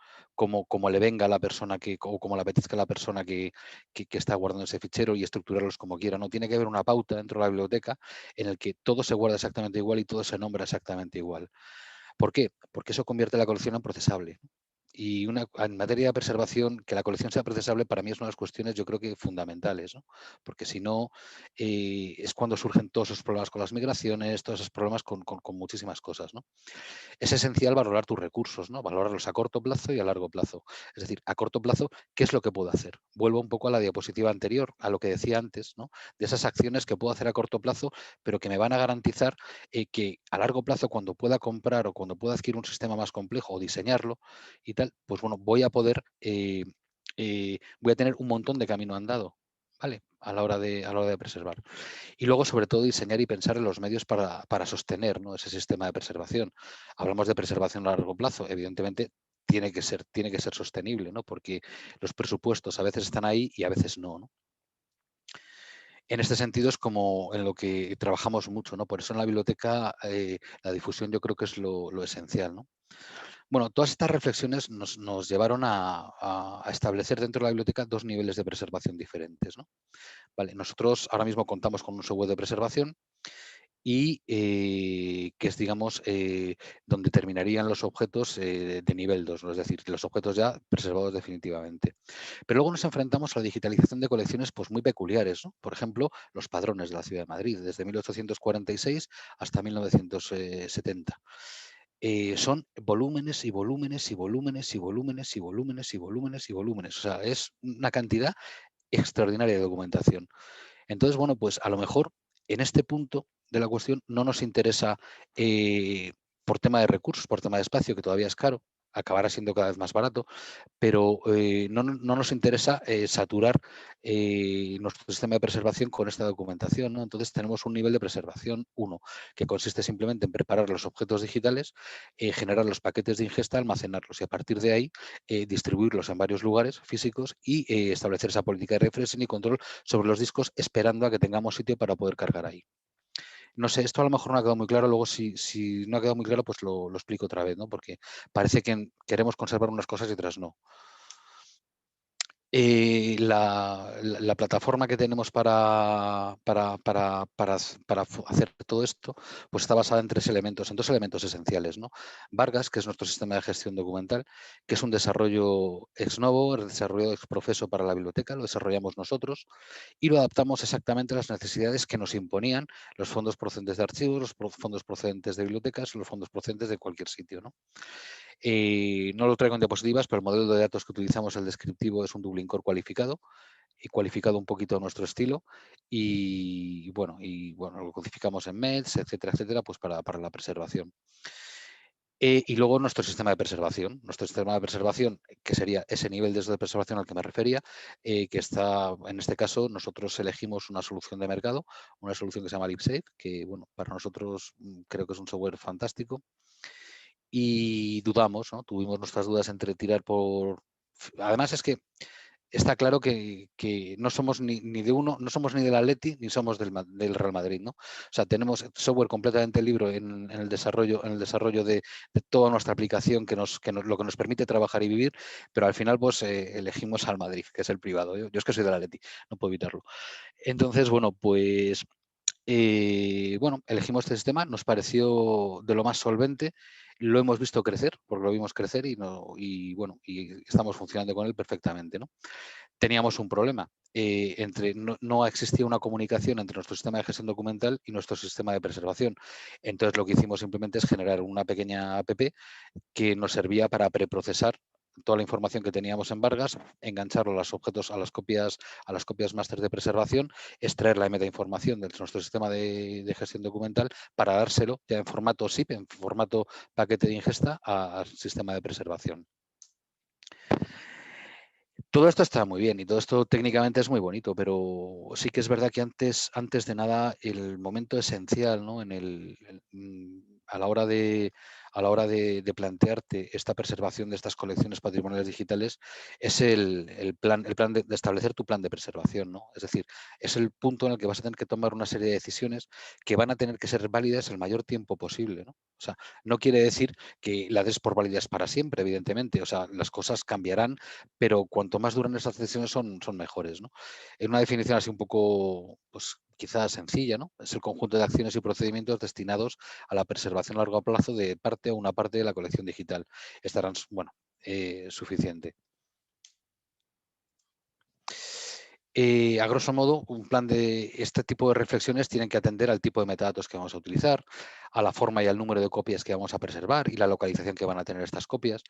le venga a la persona o como le apetezca a la persona que está guardando ese fichero y estructurarlos como quiera. No tiene que haber una pauta dentro de la biblioteca en el que todo se guarda exactamente igual y todo se nombra exactamente igual. ¿Por qué? Porque eso convierte la colección en procesable. Y en materia de preservación, que la colección sea procesable para mí es una de las cuestiones yo creo que fundamentales, ¿no? Porque si no, es cuando surgen todos esos problemas con las migraciones, todos esos problemas con muchísimas cosas, ¿no? Es esencial valorar tus recursos, ¿no? Valorarlos a corto plazo y a largo plazo. Es decir, a corto plazo, ¿qué es lo que puedo hacer? Vuelvo un poco a la diapositiva anterior, a lo que decía antes, ¿no? De esas acciones que puedo hacer a corto plazo, pero que me van a garantizar que a largo plazo, cuando pueda comprar o cuando pueda adquirir un sistema más complejo o diseñarlo y tal, pues bueno, voy a tener un montón de camino andado, ¿vale? A la hora de preservar. Y luego, sobre todo, diseñar y pensar en los medios para sostener, ¿no? Ese sistema de preservación. Hablamos de preservación a largo plazo. Evidentemente, tiene que ser sostenible, ¿no? Porque los presupuestos a veces están ahí y a veces no, ¿no? En este sentido es como en lo que trabajamos mucho, ¿no? Por eso en la biblioteca la difusión yo creo que es lo esencial, ¿no? Bueno, todas estas reflexiones nos llevaron a establecer dentro de la biblioteca dos niveles de preservación diferentes, ¿no? Vale, nosotros ahora mismo contamos con un software de preservación y que es, digamos, donde terminarían los objetos de nivel 2, ¿no? Es decir, los objetos ya preservados definitivamente. Pero luego nos enfrentamos a la digitalización de colecciones pues, muy peculiares, ¿no? Por ejemplo, los padrones de la Ciudad de Madrid, desde 1846 hasta 1970. Son volúmenes y volúmenes y volúmenes y volúmenes y volúmenes y volúmenes y volúmenes. O sea, es una cantidad extraordinaria de documentación. Entonces, bueno, pues a lo mejor en este punto de la cuestión no nos interesa por tema de recursos, por tema de espacio, que todavía es caro, acabará siendo cada vez más barato, pero no nos interesa saturar nuestro sistema de preservación con esta documentación, ¿no? Entonces tenemos un nivel de preservación 1, que consiste simplemente en preparar los objetos digitales, generar los paquetes de ingesta, almacenarlos y a partir de ahí distribuirlos en varios lugares físicos y establecer esa política de refreshing y control sobre los discos esperando a que tengamos sitio para poder cargar ahí. No sé, esto a lo mejor no ha quedado muy claro, luego si no ha quedado muy claro, pues lo explico otra vez, ¿no? Porque parece que queremos conservar unas cosas y otras no. La plataforma que tenemos para hacer todo esto, pues está basada en en dos elementos esenciales, ¿no? Vargas, que es nuestro sistema de gestión documental, que es un desarrollo ex novo, el desarrollo ex profeso para la biblioteca, lo desarrollamos nosotros y lo adaptamos exactamente a las necesidades que nos imponían los fondos procedentes de archivos, los fondos procedentes de bibliotecas, los fondos procedentes de cualquier sitio, ¿no? No lo traigo en diapositivas, pero el modelo de datos que utilizamos, el descriptivo, es un Dublin Core cualificado y cualificado un poquito a nuestro estilo y bueno, lo codificamos en MEDS, etcétera, etcétera, pues para la preservación. Y luego nuestro sistema de preservación, que sería ese nivel de preservación al que me refería, que está, en este caso, nosotros elegimos una solución de mercado, una solución que se llama LibSafe, que bueno, para nosotros creo que es un software fantástico. Y dudamos, ¿no? Tuvimos nuestras dudas entre tirar por... Además es que está claro que no somos ni de uno, no somos ni del Atleti ni somos del Real Madrid, ¿no? O sea, tenemos software completamente libre en el desarrollo de toda nuestra aplicación lo que nos permite trabajar y vivir, pero al final pues elegimos al Madrid, que es el privado. Yo es que soy del Atleti, no puedo evitarlo. Entonces, bueno, pues bueno, elegimos este sistema, nos pareció de lo más solvente, lo hemos visto crecer, porque lo vimos crecer bueno, y estamos funcionando con él perfectamente, ¿no? Teníamos un problema, no existía una comunicación entre nuestro sistema de gestión documental y nuestro sistema de preservación. Entonces lo que hicimos simplemente es generar una pequeña app que nos servía para preprocesar toda la información que teníamos en Vargas, engancharlo a los objetos, a las copias máster de preservación, extraer la metainformación de nuestro sistema de gestión documental para dárselo ya en formato zip, en formato paquete de ingesta al sistema de preservación. Todo esto está muy bien y todo esto técnicamente es muy bonito, pero sí que es verdad que antes de nada el momento esencial, ¿no? A la hora de plantearte esta preservación de estas colecciones patrimoniales digitales es el plan de establecer tu plan de preservación, ¿no? Es decir, es el punto en el que vas a tener que tomar una serie de decisiones que van a tener que ser válidas el mayor tiempo posible, ¿no? O sea, no quiere decir que la des por válidas para siempre, evidentemente. O sea, las cosas cambiarán, pero cuanto más duran esas decisiones son mejores, ¿no? En una definición así un poco, pues quizás sencilla, ¿no? Es el conjunto de acciones y procedimientos destinados a la preservación a largo plazo de parte o una parte de la colección digital. Estarán, bueno, suficiente. A grosso modo, un plan de este tipo de reflexiones tienen que atender al tipo de metadatos que vamos a utilizar, a la forma y al número de copias que vamos a preservar y la localización que van a tener estas copias,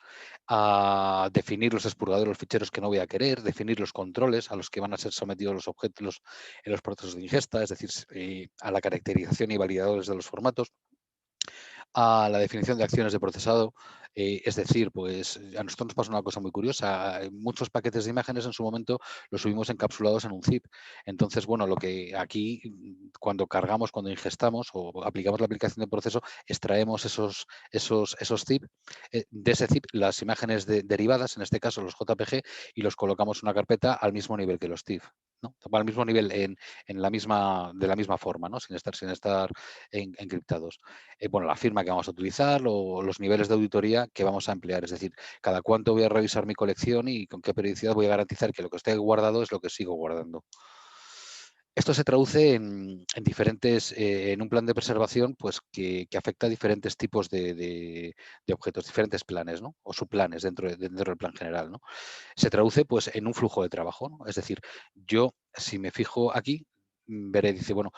a definir los expurgadores, los ficheros que no voy a querer, definir los controles a los que van a ser sometidos los objetos en los procesos de ingesta, es decir, a la caracterización y validadores de los formatos, a la definición de acciones de procesado, es decir, pues a nosotros nos pasa una cosa muy curiosa. Muchos paquetes de imágenes en su momento los subimos encapsulados en un zip. Entonces, bueno, lo que aquí, cuando cargamos, cuando ingestamos o aplicamos la aplicación de proceso, extraemos esos zip, de ese zip las imágenes derivadas, en este caso los JPG, y los colocamos en una carpeta al mismo nivel que los TIFF, ¿no? Al mismo nivel de la misma forma, ¿no? Sin estar encriptados. Bueno, la firma que vamos a utilizar o los niveles de auditoría que vamos a emplear. Es decir, cada cuánto voy a revisar mi colección y con qué periodicidad voy a garantizar que lo que esté guardado es lo que sigo guardando. Esto se traduce en un plan de preservación pues, que afecta a diferentes tipos de objetos, diferentes planes, ¿no? O subplanes dentro del plan general, ¿no? Se traduce pues, en un flujo de trabajo, ¿no? Es decir, yo, si me fijo aquí, veré, dice, bueno,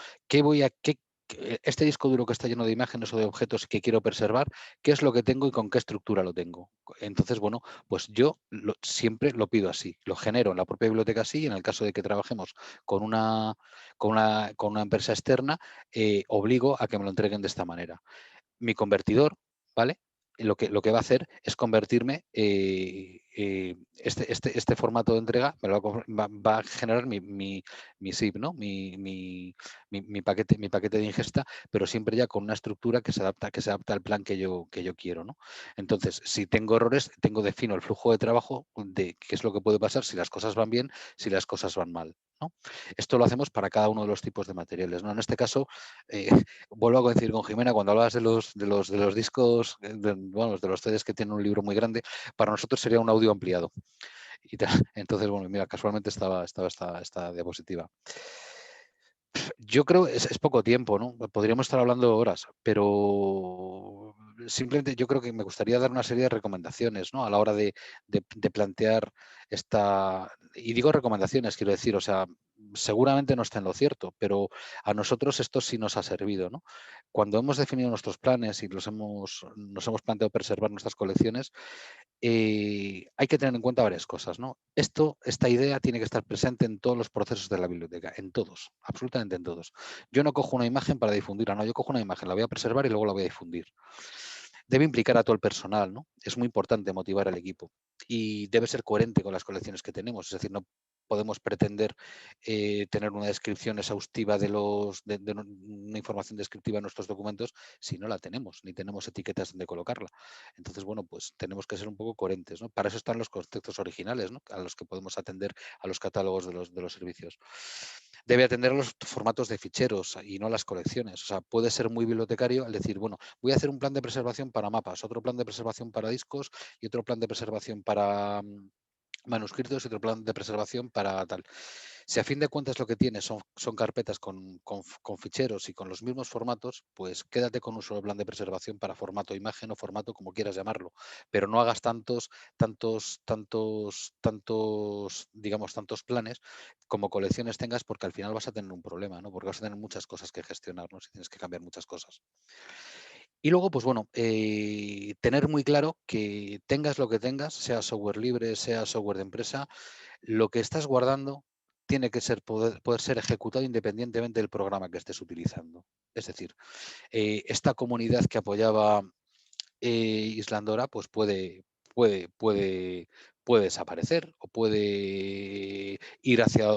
este disco duro que está lleno de imágenes o de objetos que quiero preservar, ¿qué es lo que tengo y con qué estructura lo tengo? Entonces, bueno, pues yo siempre lo pido así, lo genero en la propia biblioteca así, y en el caso de que trabajemos con una empresa externa, obligo a que me lo entreguen de esta manera. Mi convertidor, ¿vale? Lo que va a hacer es convertirme este formato de entrega va a generar mi zip, ¿no? Mi paquete de ingesta, pero siempre ya con una estructura que se adapta al plan que yo quiero, ¿no? Entonces, si tengo errores, defino el flujo de trabajo de qué es lo que puede pasar si las cosas van bien, si las cosas van mal, ¿no? Esto lo hacemos para cada uno de los tipos de materiales, ¿no? En este caso, vuelvo a coincidir con Jimena cuando hablabas de los discos, de los CDs que tienen un libro muy grande. Para nosotros sería un audio ampliado. Entonces, bueno, mira, casualmente estaba esta diapositiva. Yo creo que es poco tiempo, ¿no? Podríamos estar hablando horas, pero simplemente yo creo que me gustaría dar una serie de recomendaciones, ¿no? A la hora de plantear esta... Y digo recomendaciones, quiero decir, o sea, seguramente no está en lo cierto, pero a nosotros esto sí nos ha servido, ¿no? Cuando hemos definido nuestros planes y nos hemos planteado preservar nuestras colecciones, hay que tener en cuenta varias cosas, ¿no? Esta idea tiene que estar presente en todos los procesos de la biblioteca, en todos, absolutamente en todos. Yo no cojo una imagen para difundirla, no, yo cojo una imagen, la voy a preservar y luego la voy a difundir. Debe implicar a todo el personal, ¿no? Es muy importante motivar al equipo y debe ser coherente con las colecciones que tenemos, es decir, no podemos pretender tener una descripción exhaustiva de una información descriptiva en nuestros documentos si no la tenemos, ni tenemos etiquetas donde colocarla. Entonces, bueno, pues tenemos que ser un poco coherentes, ¿no? Para eso están los contextos originales, ¿no? A los que podemos atender a los catálogos de los servicios. Debe atender a los formatos de ficheros y no a las colecciones. O sea, puede ser muy bibliotecario al decir, bueno, voy a hacer un plan de preservación para mapas, otro plan de preservación para discos y otro plan de preservación para manuscritos y otro plan de preservación para tal. Si a fin de cuentas lo que tienes son carpetas con ficheros y con los mismos formatos, pues quédate con un solo plan de preservación para formato imagen o formato como quieras llamarlo, pero no hagas digamos, tantos planes como colecciones tengas, porque al final vas a tener un problema, ¿no? Porque vas a tener muchas cosas que gestionar, ¿no? Si tienes que cambiar muchas cosas. Y luego, pues bueno, tener muy claro que tengas lo que tengas, sea software libre, sea software de empresa, lo que estás guardando tiene que poder ser ejecutado independientemente del programa que estés utilizando. Es decir, esta comunidad que apoyaba Islandora, pues puede desaparecer o puede ir hacia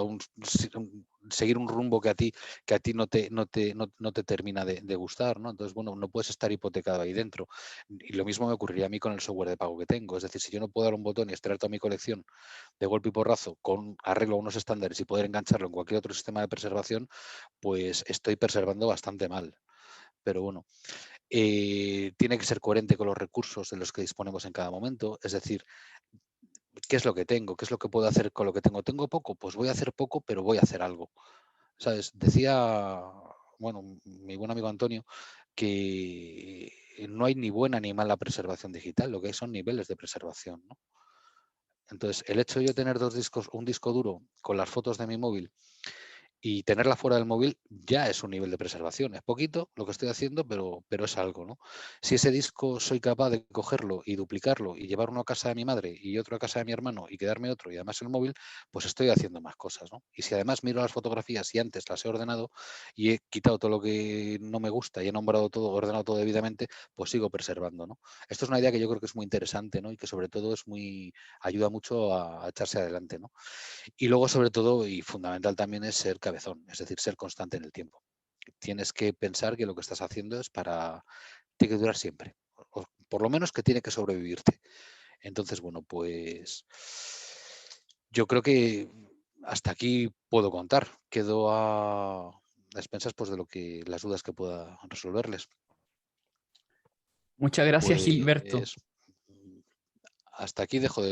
seguir un rumbo que a ti no te termina de gustar, ¿no? Entonces, bueno, no puedes estar hipotecado ahí dentro. Y lo mismo me ocurriría a mí con el software de pago que tengo. Es decir, si yo no puedo dar un botón y extraer toda mi colección de golpe y porrazo con arreglo a unos estándares y poder engancharlo en cualquier otro sistema de preservación, pues estoy preservando bastante mal. Pero bueno, tiene que ser coherente con los recursos de los que disponemos en cada momento. Es decir, ¿qué es lo que tengo? ¿Qué es lo que puedo hacer con lo que tengo? ¿Tengo poco? Pues voy a hacer poco, pero voy a hacer algo. ¿Sabes? Decía, bueno, mi buen amigo Antonio, que no hay ni buena ni mala preservación digital, lo que hay son niveles de preservación, ¿no? Entonces, el hecho de yo tener un disco duro con las fotos de mi móvil y tenerla fuera del móvil ya es un nivel de preservación. Es poquito lo que estoy haciendo, pero es algo, ¿no? Si ese disco soy capaz de cogerlo y duplicarlo y llevar uno a casa de mi madre y otro a casa de mi hermano y quedarme otro y además el móvil, pues estoy haciendo más cosas, ¿no? Y si además miro las fotografías y antes las he ordenado y he quitado todo lo que no me gusta y he nombrado todo, ordenado todo debidamente, pues sigo preservando, ¿no? Esto es una idea que yo creo que es muy interesante, ¿no? Y que sobre todo ayuda mucho a echarse adelante, ¿no? Y luego, sobre todo, y fundamental también, es ser cabezón, es decir, ser constante en el tiempo. Tienes que pensar que lo que estás haciendo tiene que durar siempre, o por lo menos que tiene que sobrevivirte. Entonces, bueno, pues yo creo que hasta aquí puedo contar. Quedo a expensas pues, de las dudas que pueda resolverles. Muchas gracias, Gilberto. Pues hasta aquí dejo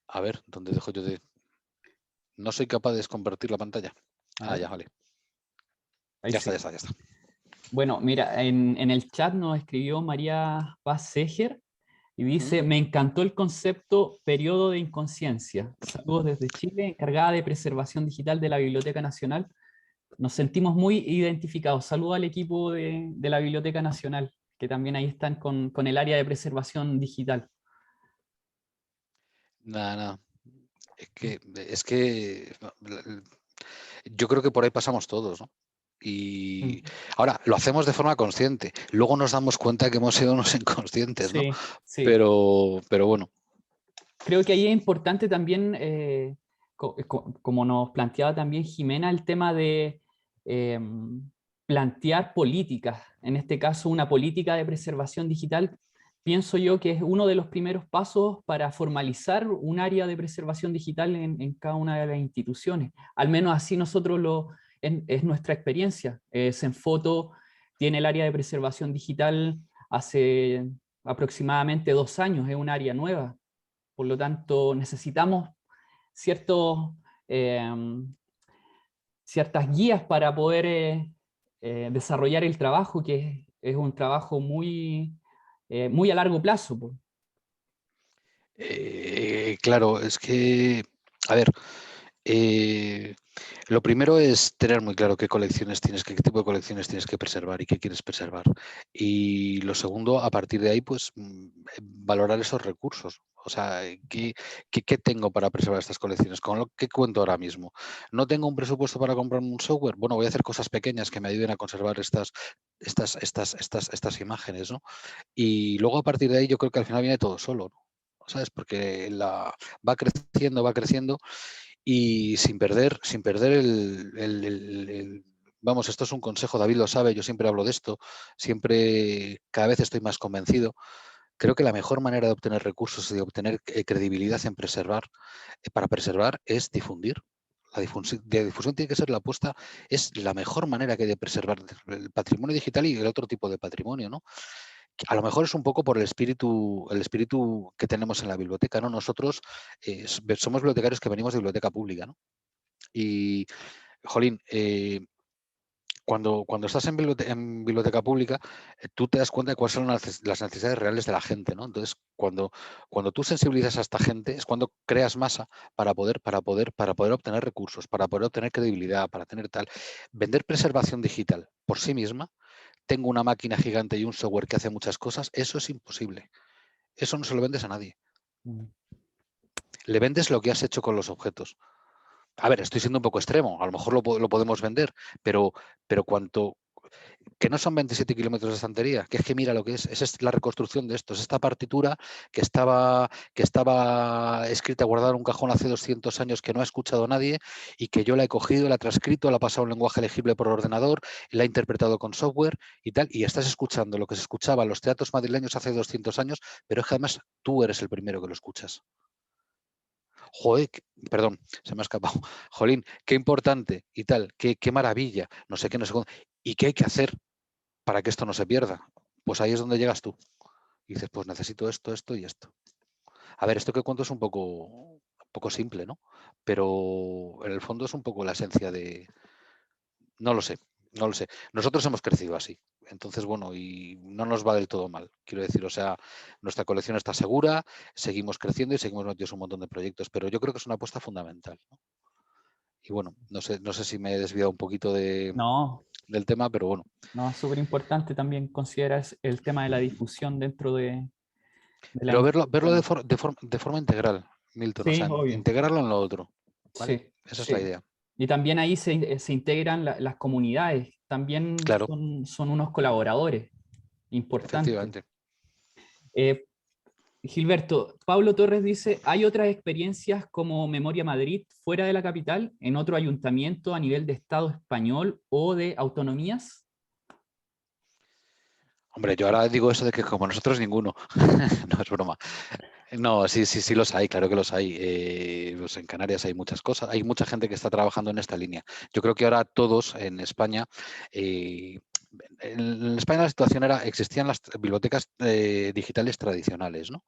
a ver, ¿dónde dejo yo de...? No soy capaz de desconvertir la pantalla. Ya, vale. Ahí Ya sí. está. Bueno, mira, en el chat nos escribió María Paz Seger y dice, me encantó el concepto periodo de inconsciencia. Saludos desde Chile, encargada de preservación digital de la Biblioteca Nacional. Nos sentimos muy identificados. Saludos al equipo de la Biblioteca Nacional, que también ahí están con el área de preservación digital. Nada. Es que yo creo que por ahí pasamos todos, ¿no? Y ahora lo hacemos de forma consciente. Luego nos damos cuenta que hemos sido unos inconscientes, ¿no? Sí. Pero bueno. Creo que ahí es importante también, como nos planteaba también Jimena, el tema de plantear políticas. En este caso, una política de preservación digital, pienso yo que es uno de los primeros pasos para formalizar un área de preservación digital en cada una de las instituciones. Al menos así es nuestra experiencia. Senfoto tiene el área de preservación digital hace aproximadamente 2 años, es un área nueva. Por lo tanto, necesitamos ciertos, ciertas guías para poder desarrollar el trabajo, que es un trabajo muy a largo plazo. Pues. Claro, es que, a ver, eh, lo primero es tener muy claro qué colecciones tienes, qué tipo de colecciones tienes que preservar y qué quieres preservar. Y lo segundo, a partir de ahí, pues valorar esos recursos. O sea, ¿qué tengo para preservar estas colecciones? ¿Con lo que cuento ahora mismo? ¿No tengo un presupuesto para comprarme un software? Bueno, voy a hacer cosas pequeñas que me ayuden a conservar estas imágenes, ¿no? Y luego a partir de ahí yo creo que al final viene todo solo, ¿no? ¿Sabes? Porque va creciendo y sin perder vamos, esto es un consejo, David lo sabe, yo siempre hablo de esto, siempre, cada vez estoy más convencido. Creo que la mejor manera de obtener recursos y de obtener credibilidad en preservar, para preservar, es difundir. La difusión tiene que ser la apuesta, es la mejor manera que hay de preservar el patrimonio digital y el otro tipo de patrimonio, ¿no? A lo mejor es un poco por el espíritu que tenemos en la biblioteca, ¿no? Nosotros somos bibliotecarios que venimos de biblioteca pública, ¿no? Y, jolín, cuando estás en biblioteca pública, tú te das cuenta de cuáles son las necesidades reales de la gente, ¿no? Entonces, cuando tú sensibilizas a esta gente, es cuando creas masa para poder obtener recursos, para poder obtener credibilidad, para tener tal. Vender preservación digital por sí misma, tengo una máquina gigante y un software que hace muchas cosas, eso es imposible. Eso no se lo vendes a nadie. Le vendes lo que has hecho con los objetos. A ver, estoy siendo un poco extremo, a lo mejor lo podemos vender, pero cuanto, que no son 27 kilómetros de estantería, que es que mira lo que es la reconstrucción de esto, es esta partitura que estaba escrita, guardada en un cajón hace 200 años que no ha escuchado nadie y que yo la he cogido, la he transcrito, la he pasado a un lenguaje legible por ordenador, la he interpretado con software y tal, y estás escuchando lo que se escuchaba en los teatros madrileños hace 200 años, pero es que además tú eres el primero que lo escuchas. Joder, perdón, se me ha escapado. Jolín, qué importante y tal, qué maravilla, no sé qué, no sé cómo. ¿Y qué hay que hacer para que esto no se pierda? Pues ahí es donde llegas tú. Y dices, pues necesito esto, esto y esto. A ver, esto que cuento es un poco simple, ¿no? Pero en el fondo es un poco la esencia de... No lo sé, no lo sé. Nosotros hemos crecido así. Entonces, bueno, y no nos va del todo mal. Quiero decir, o sea, nuestra colección está segura, seguimos creciendo y seguimos metidos en un montón de proyectos, pero yo creo que es una apuesta fundamental, ¿no? Y bueno, no sé si me he desviado un poquito No, del tema, pero bueno. no, es súper importante también considerar el tema de la difusión dentro de las Pero verlo instituciones. de forma integral, Milton, o Sí, sea, obvio. integrarlo en lo otro, ¿vale? Sí, Esa es la sí. idea. Y también ahí se integran las comunidades, también Claro, son unos colaboradores importantes. efectivamente. Eh, Gilberto, Pablo Torres dice, ¿hay otras experiencias como Memoria Madrid fuera de la capital, en otro ayuntamiento a nivel de Estado español o de autonomías? Hombre, yo ahora digo eso de que como nosotros ninguno. No es broma. No, sí los hay, claro que los hay. Pues en Canarias hay muchas cosas, hay mucha gente que está trabajando en esta línea. Yo creo que ahora todos en España, en España la situación era, existían las bibliotecas digitales tradicionales, ¿no?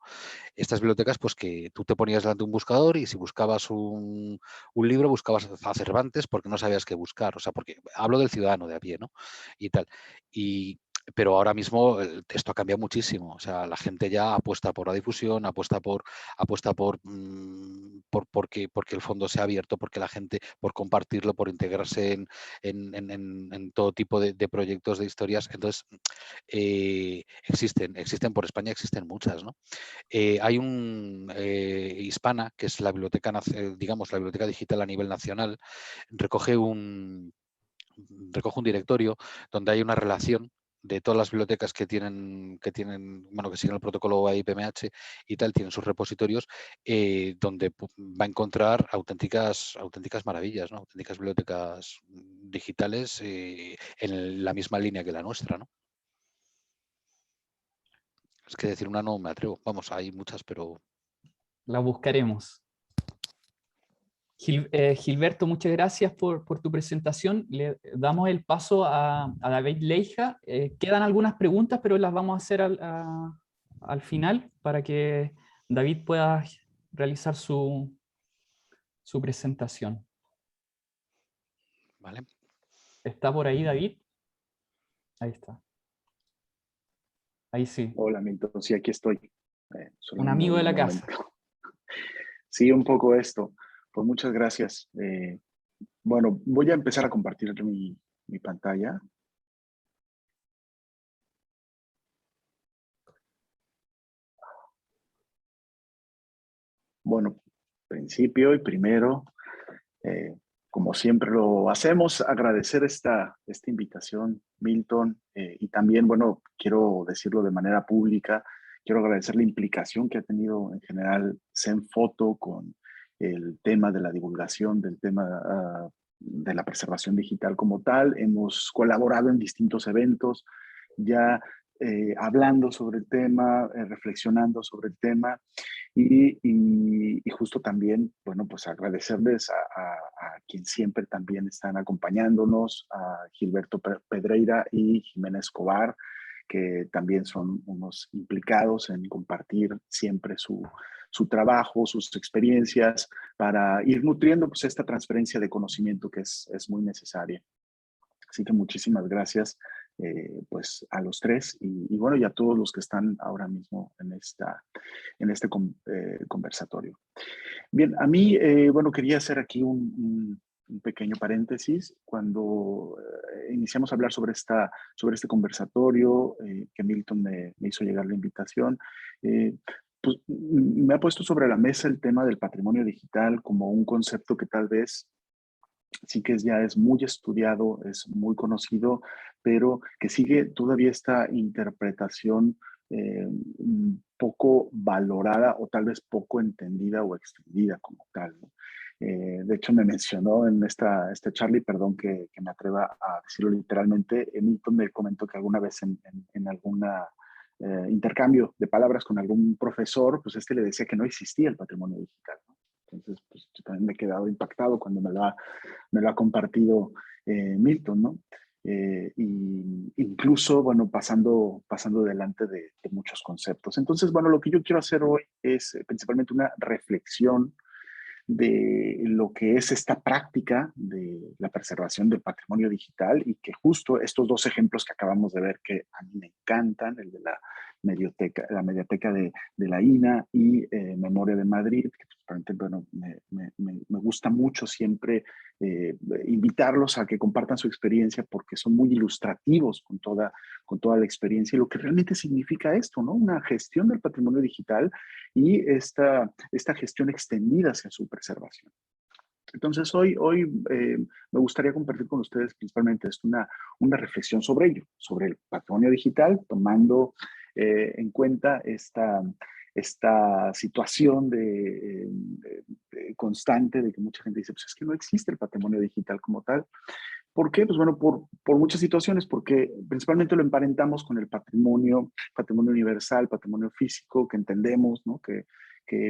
Estas bibliotecas, pues que tú te ponías delante de un buscador y si buscabas un libro, buscabas a Cervantes porque no sabías qué buscar, o sea, porque hablo del ciudadano de a pie, ¿no? Y tal. Pero ahora mismo esto ha cambiado muchísimo. O sea, la gente ya apuesta por la difusión, porque el fondo sea abierto, porque la gente, por compartirlo, por integrarse en todo tipo de proyectos, de historias. Entonces, existen por España, existen muchas, ¿no? Hay un Hispana, que es la biblioteca, digamos, la biblioteca digital a nivel nacional, recoge un directorio donde hay una relación de todas las bibliotecas bueno, que siguen el protocolo AIPMH y tal, tienen sus repositorios, donde va a encontrar auténticas maravillas, ¿no? Auténticas bibliotecas digitales en la misma línea que la nuestra, ¿no? Es que decir una no me atrevo. Vamos, hay muchas, pero... La buscaremos. Gilberto, muchas gracias por tu presentación. Le damos el paso a David Leija. Quedan algunas preguntas, pero las vamos a hacer al final para que David pueda realizar su presentación. Vale. ¿Está por ahí, David? Ahí está. Ahí sí. Hola, Milton. Sí, aquí estoy. Solo Un me amigo moví de la un casa. momento. Sí, un poco esto. Pues muchas gracias. Bueno, voy a empezar a compartir mi pantalla. Bueno, principio y primero, como siempre lo hacemos, agradecer esta invitación, Milton, y también, bueno, quiero decirlo de manera pública, quiero agradecer la implicación que ha tenido en general Zenfoto con el tema de la divulgación, del tema de la preservación digital como tal. Hemos colaborado en distintos eventos, ya hablando sobre el tema, reflexionando sobre el tema. Y justo también, bueno, pues agradecerles a quien siempre también están acompañándonos, a Gilberto Pedreira y Jimena Escobar, que también son unos implicados en compartir siempre su trabajo, sus experiencias, para ir nutriendo pues esta transferencia de conocimiento que es muy necesaria. Así que muchísimas gracias pues a los tres y bueno, y a todos los que están ahora mismo en este conversatorio. Bien, a mí, bueno, quería hacer aquí un pequeño paréntesis. Cuando iniciamos a hablar sobre este conversatorio, que Milton me hizo llegar la invitación, pues me ha puesto sobre la mesa el tema del patrimonio digital como un concepto que tal vez sí que ya es muy estudiado, es muy conocido, pero que sigue todavía esta interpretación poco valorada o tal vez poco entendida o extendida como tal, ¿no? De hecho, me mencionó en este Charlie, perdón que me atreva a decirlo literalmente, Milton me comentó que alguna vez en alguna intercambio de palabras con algún profesor, pues le decía que no existía el patrimonio digital, ¿no? Entonces, pues yo también me he quedado impactado cuando me lo ha compartido Milton, ¿no? Y incluso, bueno, pasando delante de muchos conceptos. Entonces, bueno, lo que yo quiero hacer hoy es principalmente una reflexión de lo que es esta práctica de la preservación del patrimonio digital y que justo estos dos ejemplos que acabamos de ver que a mí me encantan, el de la mediateca de la INA y Memoria de Madrid, que bueno, me gusta mucho siempre invitarlos a que compartan su experiencia porque son muy ilustrativos con toda la experiencia y lo que realmente significa esto, ¿no? Una gestión del patrimonio digital y esta gestión extendida hacia su preservación. Entonces, hoy me gustaría compartir con ustedes principalmente una reflexión sobre ello, sobre el patrimonio digital, tomando en cuenta esta situación constante de que mucha gente dice, pues es que no existe el patrimonio digital como tal. ¿Por qué? Pues bueno, por muchas situaciones, porque principalmente lo emparentamos con el patrimonio universal, patrimonio físico que entendemos, ¿no? Que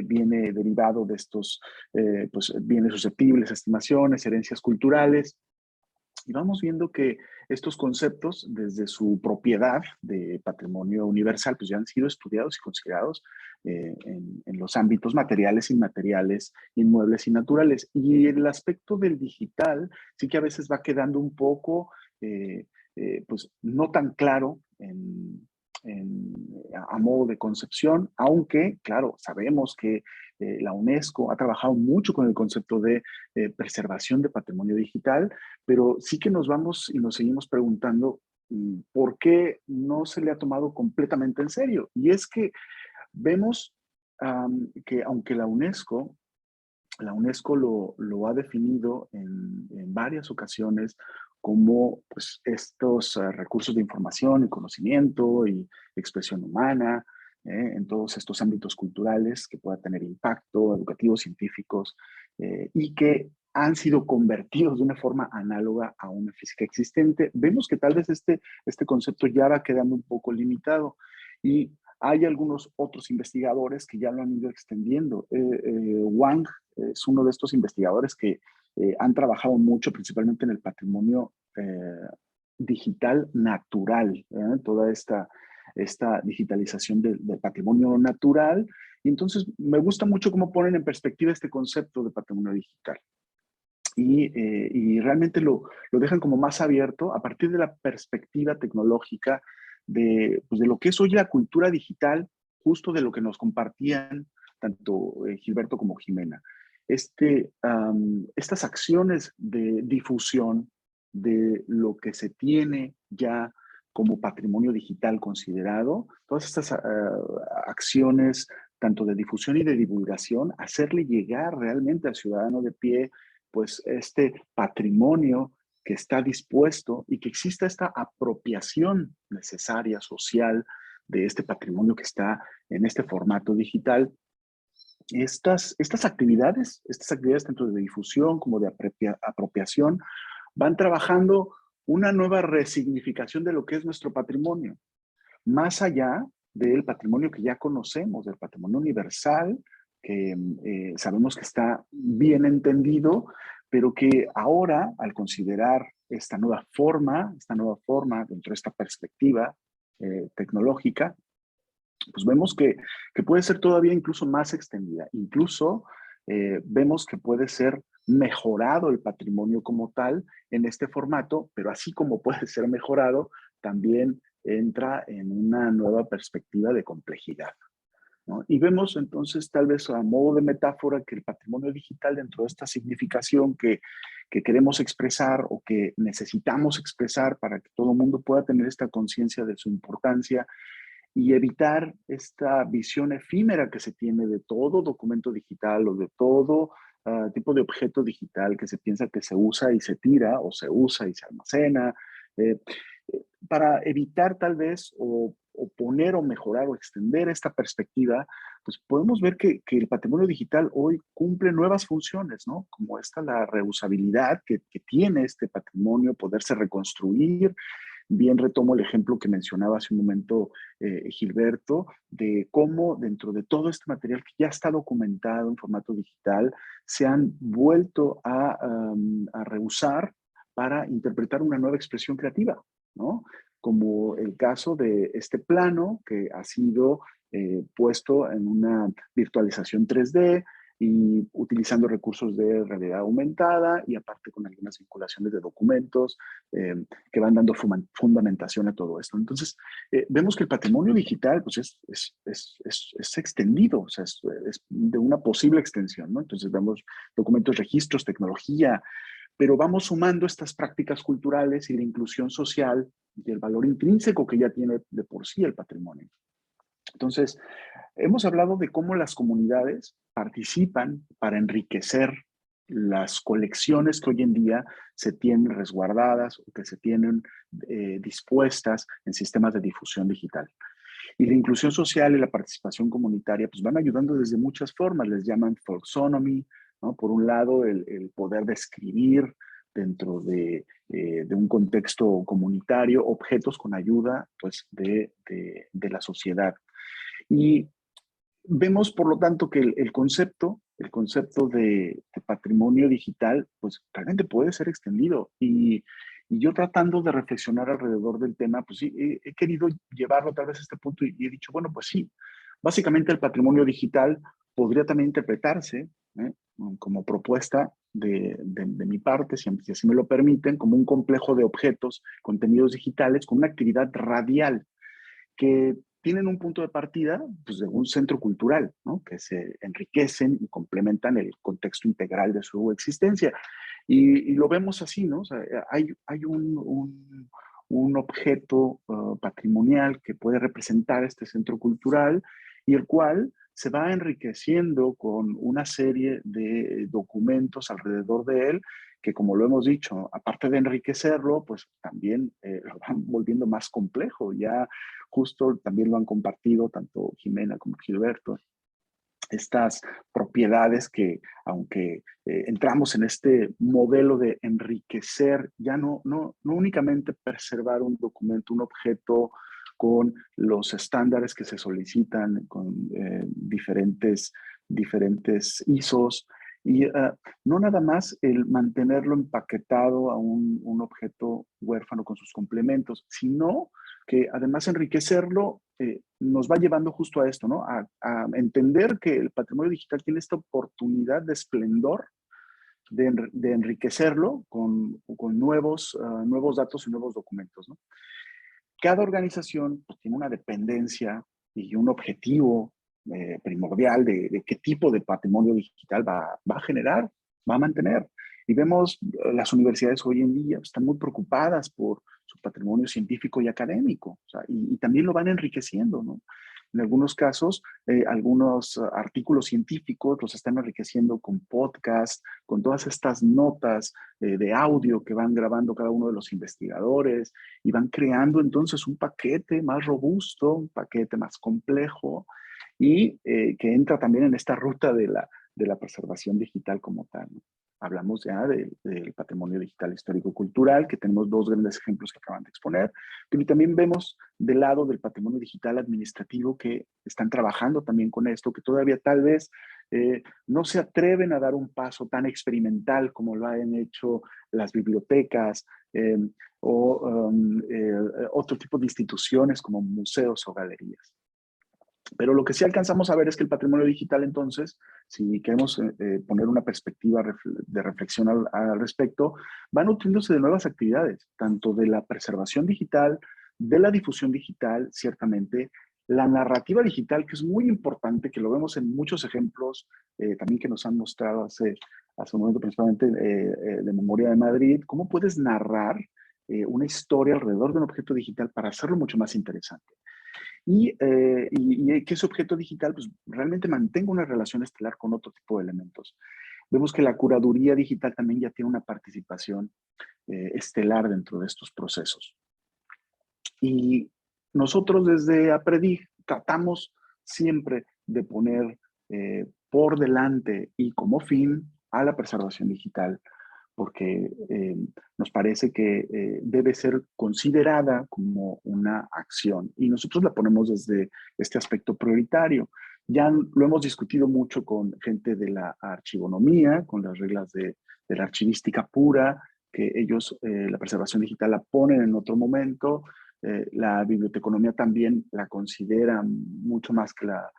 viene derivado de estos pues, bienes susceptibles, estimaciones, herencias culturales. Y vamos viendo que estos conceptos, desde su propiedad de patrimonio universal, pues ya han sido estudiados y considerados en los ámbitos materiales, inmateriales, inmuebles y naturales. Y el aspecto del digital sí que a veces va quedando un poco, pues no tan claro a modo de concepción, aunque, claro, sabemos que la UNESCO ha trabajado mucho con el concepto de preservación de patrimonio digital, pero sí que nos vamos y nos seguimos preguntando por qué no se le ha tomado completamente en serio. Y es que vemos que aunque la UNESCO lo ha definido en varias ocasiones como pues, estos recursos de información y conocimiento y expresión humana, en todos estos ámbitos culturales que pueda tener impacto, educativos, científicos, y que han sido convertidos de una forma análoga a una física existente. Vemos que tal vez este concepto ya va quedando un poco limitado y hay algunos otros investigadores que ya lo han ido extendiendo. Wang es uno de estos investigadores que han trabajado mucho, principalmente en el patrimonio digital natural, toda esta esta digitalización del patrimonio natural. Y entonces me gusta mucho cómo ponen en perspectiva este concepto de patrimonio digital. Y realmente lo dejan como más abierto a partir de la perspectiva tecnológica pues de lo que es hoy la cultura digital, justo de lo que nos compartían tanto Gilberto como Jimena. Estas acciones de difusión de lo que se tiene ya como patrimonio digital considerado, todas estas acciones tanto de difusión y de divulgación, hacerle llegar realmente al ciudadano de pie pues este patrimonio que está dispuesto y que exista esta apropiación necesaria social de este patrimonio que está en este formato digital. Estas actividades tanto de difusión como de apropiación, van trabajando una nueva resignificación de lo que es nuestro patrimonio, más allá del patrimonio que ya conocemos, del patrimonio universal, que sabemos que está bien entendido, pero que ahora, al considerar esta nueva forma dentro de esta perspectiva tecnológica, pues vemos que puede ser todavía incluso más extendida. Incluso vemos que puede ser mejorado el patrimonio como tal en este formato, pero así como puede ser mejorado, también entra en una nueva perspectiva de complejidad, ¿no? Y vemos entonces, tal vez a modo de metáfora, que el patrimonio digital, dentro de esta significación que queremos expresar o que necesitamos expresar para que todo el mundo pueda tener esta conciencia de su importancia y evitar esta visión efímera que se tiene de todo documento digital o de todo tipo de objeto digital que se piensa que se usa y se tira, o se usa y se almacena, para evitar tal vez o poner o mejorar o extender esta perspectiva, pues podemos ver que el patrimonio digital hoy cumple nuevas funciones, ¿no? Como la reusabilidad que tiene este patrimonio, poderse reconstruir. Bien retomo el ejemplo que mencionaba hace un momento Gilberto, de cómo dentro de todo este material que ya está documentado en formato digital, se han vuelto a reusar para interpretar una nueva expresión creativa, ¿no? Como el caso de este plano que ha sido puesto en una virtualización 3D, y utilizando recursos de realidad aumentada y aparte con algunas vinculaciones de documentos que van dando fundamentación a todo esto. Entonces, vemos que el patrimonio digital pues es extendido, o sea, es de una posible extensión, ¿no? Entonces vemos documentos, registros, tecnología, pero vamos sumando estas prácticas culturales y la inclusión social y el valor intrínseco que ya tiene de por sí el patrimonio. Entonces, hemos hablado de cómo las comunidades participan para enriquecer las colecciones que hoy en día se tienen resguardadas o que se tienen dispuestas en sistemas de difusión digital. Y la inclusión social y la participación comunitaria pues van ayudando desde muchas formas, les llaman folksonomy, ¿no? Por un lado, el poder describir dentro de un contexto comunitario objetos con ayuda pues, de la sociedad. Y vemos, por lo tanto, que el concepto de patrimonio digital, pues realmente puede ser extendido. Y yo tratando de reflexionar alrededor del tema, pues sí, he querido llevarlo tal vez a este punto y he dicho, bueno, pues sí, básicamente el patrimonio digital podría también interpretarse como propuesta de mi parte, si así me lo permiten, como un complejo de objetos, contenidos digitales con una actividad radial que tienen un punto de partida pues, de un centro cultural, ¿no? Que se enriquecen y complementan el contexto integral de su existencia. Y lo vemos así, ¿no? O sea, hay un objeto patrimonial que puede representar este centro cultural y el cual se va enriqueciendo con una serie de documentos alrededor de él que, como lo hemos dicho, aparte de enriquecerlo, pues también lo van volviendo más complejo. Ya justo también lo han compartido tanto Jimena como Gilberto, estas propiedades que, aunque entramos en este modelo de enriquecer, ya no únicamente preservar un documento, un objeto con los estándares que se solicitan, con diferentes ISOs, y no nada más el mantenerlo empaquetado a un objeto huérfano con sus complementos, sino que además enriquecerlo nos va llevando justo a esto, ¿no? A entender que el patrimonio digital tiene esta oportunidad de esplendor de enriquecerlo con nuevos datos y nuevos documentos, ¿no? Cada organización pues, tiene una dependencia y un objetivo primordial de qué tipo de patrimonio digital va a generar, va a mantener. Y vemos las universidades hoy en día están muy preocupadas por su patrimonio científico y académico, o sea, y también lo van enriqueciendo, ¿no? En algunos casos, algunos artículos científicos los están enriqueciendo con podcasts, con todas estas notas de audio que van grabando cada uno de los investigadores y van creando entonces un paquete más robusto, un paquete más complejo y que entra también en esta ruta de la preservación digital como tal, ¿no? Hablamos ya del patrimonio digital histórico-cultural, que tenemos dos grandes ejemplos que acaban de exponer, pero también vemos del lado del patrimonio digital administrativo que están trabajando también con esto, que todavía tal vez no se atreven a dar un paso tan experimental como lo han hecho las bibliotecas otro tipo de instituciones como museos o galerías. Pero lo que sí alcanzamos a ver es que el patrimonio digital, entonces, si queremos poner una perspectiva de reflexión al respecto, va nutriéndose de nuevas actividades, tanto de la preservación digital, de la difusión digital, ciertamente, la narrativa digital, que es muy importante, que lo vemos en muchos ejemplos, también que nos han mostrado hace un momento, principalmente de Memoria de Madrid, cómo puedes narrar una historia alrededor de un objeto digital para hacerlo mucho más interesante. Y que ese objeto digital pues, realmente mantenga una relación estelar con otro tipo de elementos. Vemos que la curaduría digital también ya tiene una participación estelar dentro de estos procesos. Y nosotros desde APREDIG tratamos siempre de poner por delante y como fin a la preservación digital, porque nos parece que debe ser considerada como una acción y nosotros la ponemos desde este aspecto prioritario. Ya lo hemos discutido mucho con gente de la archivonomía, con las reglas de la archivística pura, que ellos la preservación digital la ponen en otro momento. La biblioteconomía también la considera mucho más que la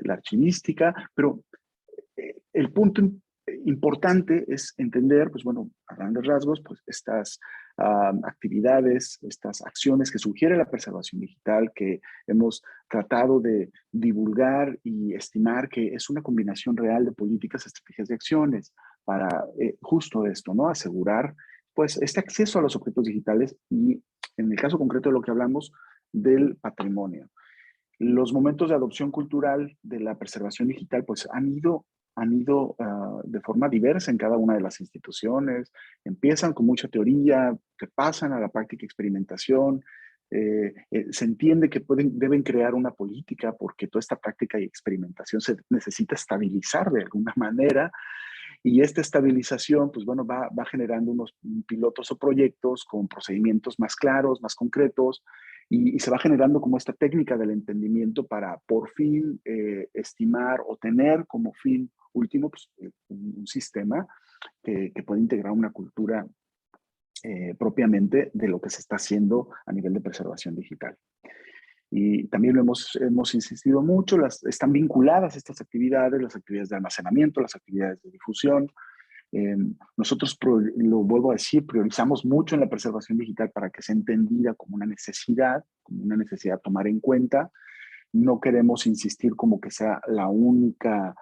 archivística, pero el punto importante es entender, pues bueno, a grandes rasgos, pues estas actividades, estas acciones que sugiere la preservación digital, que hemos tratado de divulgar y estimar que es una combinación real de políticas, estrategias y acciones para justo esto, ¿no? Asegurar, pues, este acceso a los objetos digitales y, en el caso concreto de lo que hablamos, del patrimonio. Los momentos de adopción cultural de la preservación digital, pues, han ido de forma diversa en cada una de las instituciones. Empiezan con mucha teoría, que pasan a la práctica experimentación. Se entiende que deben crear una política porque toda esta práctica y experimentación se necesita estabilizar de alguna manera. Y esta estabilización, pues bueno, va generando unos pilotos o proyectos con procedimientos más claros, más concretos, y se va generando como esta técnica del entendimiento para por fin estimar o tener como fin último pues, un sistema que puede integrar una cultura propiamente de lo que se está haciendo a nivel de preservación digital. Y también lo hemos insistido mucho, están vinculadas estas actividades, las actividades de almacenamiento, las actividades de difusión. Nosotros, lo vuelvo a decir, priorizamos mucho en la preservación digital para que sea entendida como una necesidad a tomar en cuenta. No queremos insistir como que sea la única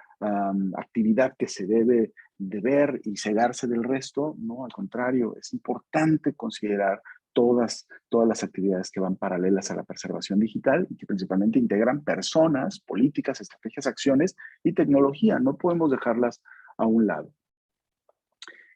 actividad que se debe de ver y cegarse del resto, no, al contrario, es importante considerar todas las actividades que van paralelas a la preservación digital y que principalmente integran personas, políticas, estrategias, acciones y tecnología. No podemos dejarlas a un lado.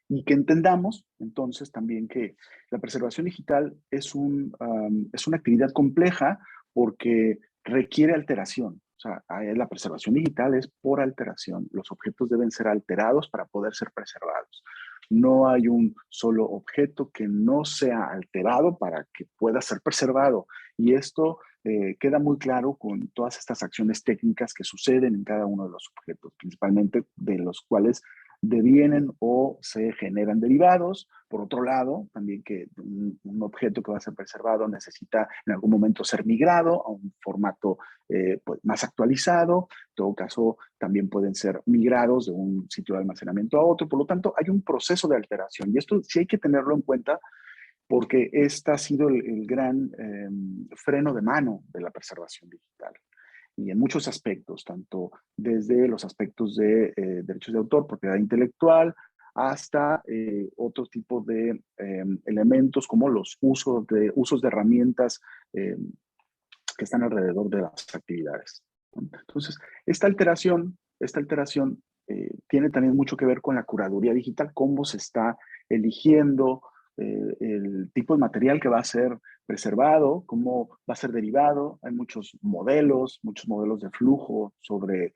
Y que entendamos, entonces, también que la preservación digital es una actividad compleja porque requiere alteración. O sea, la preservación digital es por alteración. Los objetos deben ser alterados para poder ser preservados. No hay un solo objeto que no sea alterado para que pueda ser preservado. Y esto queda muy claro con todas estas acciones técnicas que suceden en cada uno de los objetos, principalmente de los cuales devienen o se generan derivados. Por otro lado, también que un objeto que va a ser preservado necesita en algún momento ser migrado a un formato pues, más actualizado. En todo caso, también pueden ser migrados de un sitio de almacenamiento a otro. Por lo tanto, hay un proceso de alteración y esto sí hay que tenerlo en cuenta porque este ha sido el gran freno de mano de la preservación digital. Y en muchos aspectos, tanto desde los aspectos de derechos de autor, propiedad intelectual, hasta otro tipo de elementos como los usos de herramientas que están alrededor de las actividades. Entonces, esta alteración tiene también mucho que ver con la curaduría digital, cómo se está eligiendo el tipo de material que va a ser preservado, cómo va a ser derivado. Hay muchos modelos de flujo sobre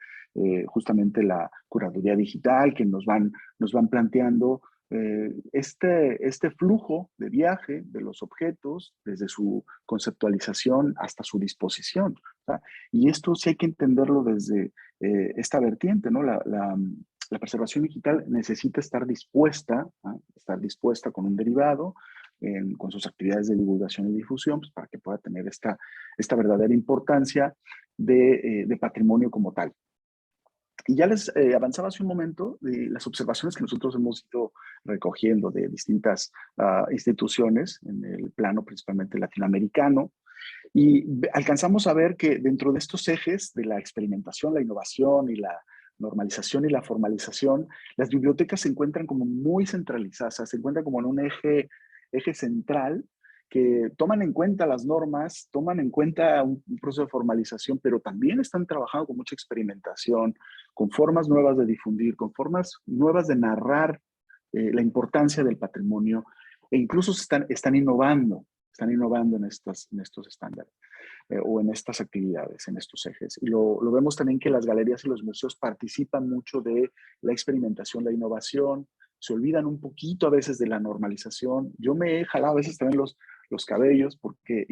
justamente la curaduría digital que nos van planteando este flujo de viaje de los objetos desde su conceptualización hasta su disposición. ¿Verdad? Y esto sí hay que entenderlo desde esta vertiente, ¿no? La preservación digital necesita estar dispuesta con un derivado, con sus actividades de divulgación y difusión, pues, para que pueda tener esta verdadera importancia de patrimonio como tal. Y ya les avanzaba hace un momento de las observaciones que nosotros hemos ido recogiendo de distintas instituciones en el plano principalmente latinoamericano, y alcanzamos a ver que dentro de estos ejes de la experimentación, la innovación y la normalización y la formalización, las bibliotecas se encuentran como muy centralizadas, se encuentran como en un eje central que toman en cuenta las normas, toman en cuenta un proceso de formalización, pero también están trabajando con mucha experimentación, con formas nuevas de difundir, con formas nuevas de narrar la importancia del patrimonio, e incluso están innovando en estos estándares o en estas actividades, en estos ejes. Y lo vemos también que las galerías y los museos participan mucho de la experimentación, la innovación, se olvidan un poquito a veces de la normalización. Yo me he jalado a veces también los cabellos porque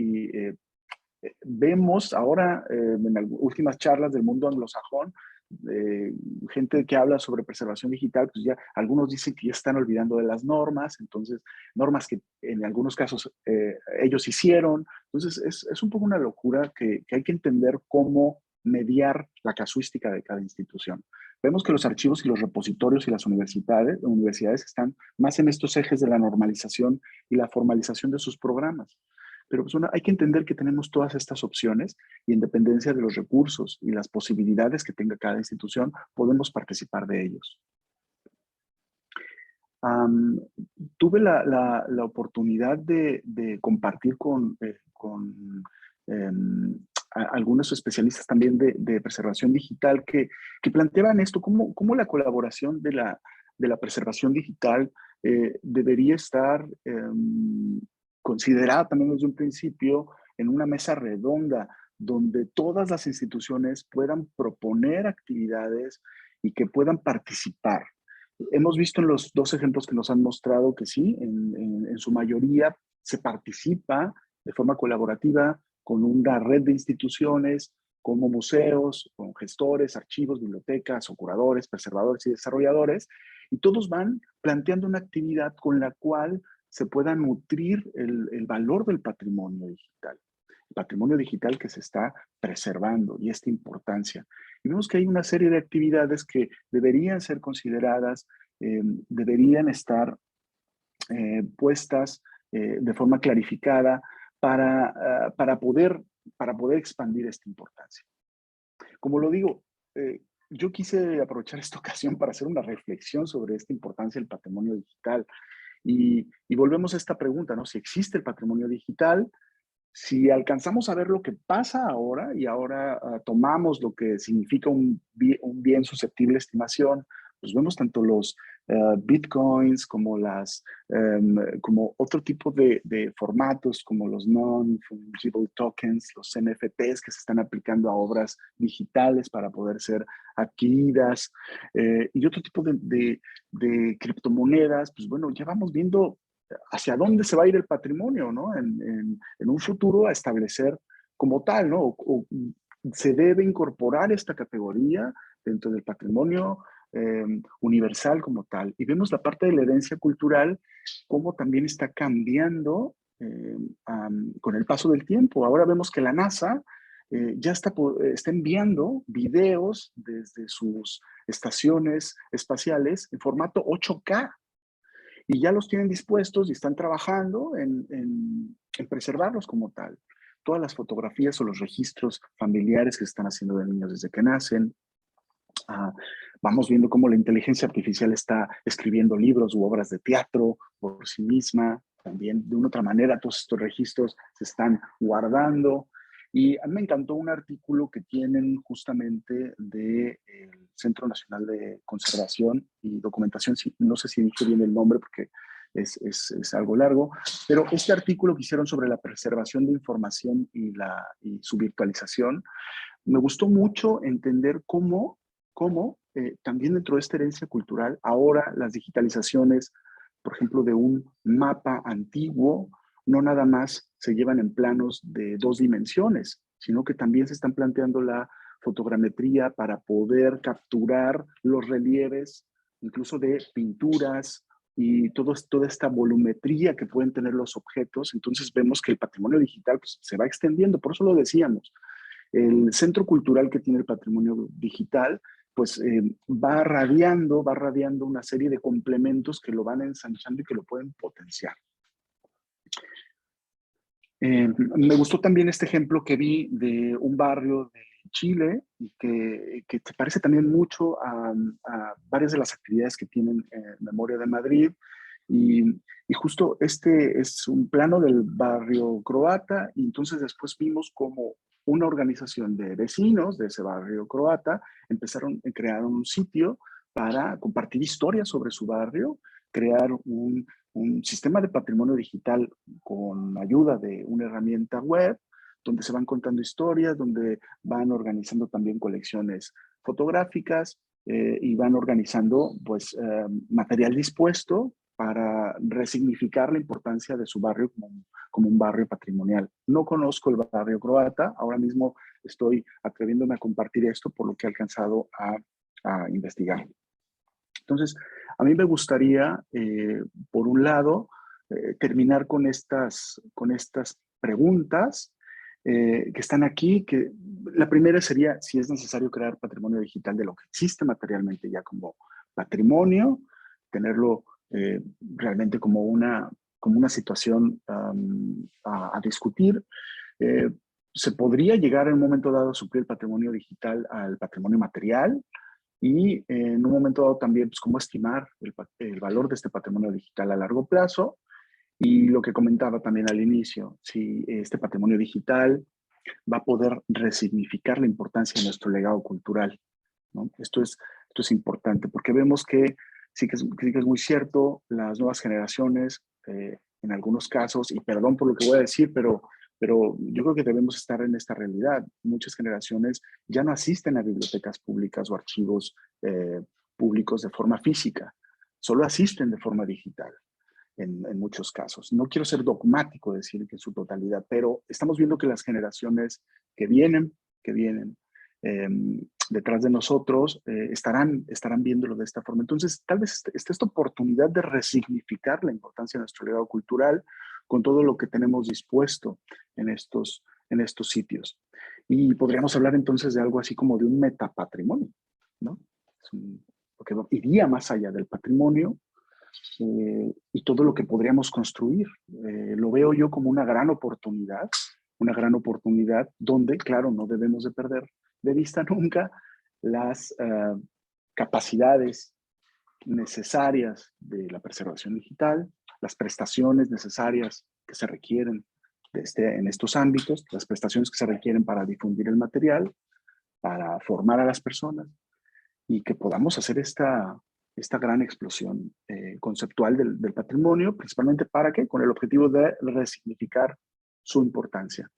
vemos ahora en las últimas charlas del mundo anglosajón, gente que habla sobre preservación digital, pues ya algunos dicen que ya están olvidando de las normas, entonces normas que en algunos casos ellos hicieron. Entonces es un poco una locura que hay que entender cómo mediar la casuística de cada institución. Vemos que los archivos y los repositorios y las universidades están más en estos ejes de la normalización y la formalización de sus programas. Pero pues, hay que entender que tenemos todas estas opciones y en dependencia de los recursos y las posibilidades que tenga cada institución, podemos participar de ellos. Tuve la oportunidad de compartir con algunos especialistas también de preservación digital que planteaban esto, cómo la colaboración de la preservación digital debería estar considerada también desde un principio en una mesa redonda donde todas las instituciones puedan proponer actividades y que puedan participar. Hemos visto en los dos ejemplos que nos han mostrado que sí, en su mayoría se participa de forma colaborativa con una red de instituciones como museos, con gestores, archivos, bibliotecas o curadores, preservadores y desarrolladores, y todos van planteando una actividad con la cual se pueda nutrir el valor del patrimonio digital. El patrimonio digital que se está preservando y esta importancia. Y vemos que hay una serie de actividades que deberían ser consideradas, deberían estar puestas de forma clarificada para poder expandir esta importancia. Como lo digo, yo quise aprovechar esta ocasión para hacer una reflexión sobre esta importancia del patrimonio digital. Y volvemos a esta pregunta, ¿no? Si existe el patrimonio digital, si alcanzamos a ver lo que pasa ahora y ahora tomamos lo que significa un bien susceptible de estimación, pues vemos tanto los bitcoins como como otro tipo de formatos como los non-fungible tokens, los NFTs que se están aplicando a obras digitales para poder ser adquiridas y otro tipo de criptomonedas. Pues bueno, ya vamos viendo hacia dónde se va a ir el patrimonio, ¿no? En un futuro a establecer como tal, ¿no? O se debe incorporar esta categoría dentro del patrimonio universal como tal. Y vemos la parte de la herencia cultural, cómo también está cambiando con el paso del tiempo. Ahora vemos que la NASA ya está enviando videos desde sus estaciones espaciales en formato 8K. Y ya los tienen dispuestos y están trabajando en preservarlos como tal. Todas las fotografías o los registros familiares que se están haciendo de niños desde que nacen. Vamos viendo cómo la inteligencia artificial está escribiendo libros u obras de teatro por sí misma. También, de una otra manera, todos estos registros se están guardando. Y a mí me encantó un artículo que tienen justamente del Centro Nacional de Conservación y Documentación. No sé si dije bien el nombre porque es algo largo, pero este artículo que hicieron sobre la preservación de información y su virtualización, me gustó mucho entender cómo también dentro de esta herencia cultural, ahora las digitalizaciones, por ejemplo, de un mapa antiguo, no nada más se llevan en planos de 2 dimensiones, sino que también se están planteando la fotogrametría para poder capturar los relieves, incluso de pinturas y toda esta volumetría que pueden tener los objetos. Entonces vemos que el patrimonio digital pues, se va extendiendo, por eso lo decíamos. El centro cultural que tiene el patrimonio digital pues va radiando una serie de complementos que lo van ensanchando y que lo pueden potenciar. Me gustó también este ejemplo que vi de un barrio de Chile y que te parece también mucho a varias de las actividades que tienen Memoria de Madrid. Y justo este es un plano del barrio croata y entonces después vimos como una organización de vecinos de ese barrio croata crearon un sitio para compartir historias sobre su barrio, crear un sistema de patrimonio digital con ayuda de una herramienta web, donde se van contando historias, donde van organizando también colecciones fotográficas y van organizando pues, material dispuesto para resignificar la importancia de su barrio como un barrio patrimonial. No conozco el barrio croata, ahora mismo estoy atreviéndome a compartir esto por lo que he alcanzado a investigar. Entonces, a mí me gustaría, por un lado, terminar con estas preguntas que están aquí. Que la primera sería si es necesario crear patrimonio digital de lo que existe materialmente ya como patrimonio, tenerlo realmente como una situación a discutir. Se podría llegar en un momento dado a suplir el patrimonio digital al patrimonio material y en un momento dado también pues, cómo estimar el valor de este patrimonio digital a largo plazo y lo que comentaba también al inicio, si este patrimonio digital va a poder resignificar la importancia de nuestro legado cultural, ¿no? Esto es importante porque vemos que sí que es muy cierto, las nuevas generaciones, en algunos casos, y perdón por lo que voy a decir, pero yo creo que debemos estar en esta realidad. Muchas generaciones ya no asisten a bibliotecas públicas o archivos públicos de forma física, solo asisten de forma digital. En muchos casos. No quiero ser dogmático decir que en su totalidad, pero estamos viendo que las generaciones que vienen detrás de nosotros estarán viéndolo de esta forma. Entonces, tal vez esté esta oportunidad de resignificar la importancia de nuestro legado cultural con todo lo que tenemos dispuesto en estos sitios. Y podríamos hablar entonces de algo así como de un metapatrimonio, ¿no? Porque iría más allá del patrimonio, y todo lo que podríamos construir. Lo veo yo como una gran oportunidad donde, claro, no debemos de perder de vista nunca las capacidades necesarias de la preservación digital, las prestaciones necesarias que se requieren en estos ámbitos, las prestaciones que se requieren para difundir el material, para formar a las personas y que podamos hacer esta gran explosión conceptual del patrimonio, principalmente ¿para qué? Con el objetivo de resignificar su importancia.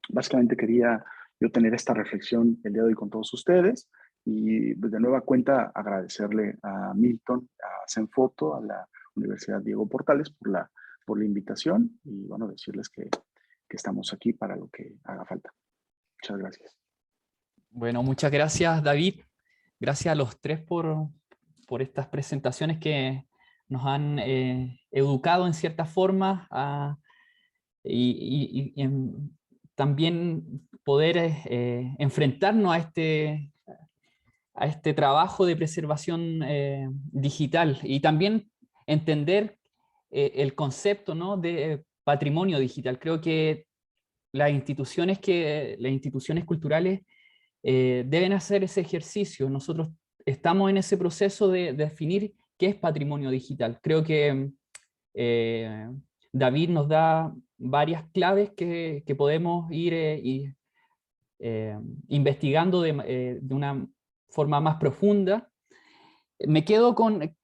Básicamente quería yo tener esta reflexión el día de hoy con todos ustedes y de nueva cuenta agradecerle a Milton, a Zenfoto, a la Universidad Diego Portales por la invitación y bueno, decirles que estamos aquí para lo que haga falta. Muchas gracias. Bueno, muchas gracias, David. Gracias a los tres por estas presentaciones que nos han educado en cierta forma y también poder enfrentarnos a este trabajo de preservación digital y también entender el concepto, ¿no?, de patrimonio digital. Creo que las instituciones culturales deben hacer ese ejercicio. Nosotros estamos en ese proceso de definir qué es patrimonio digital. Creo que David nos da varias claves que podemos ir investigando de una forma más profunda. Me quedo con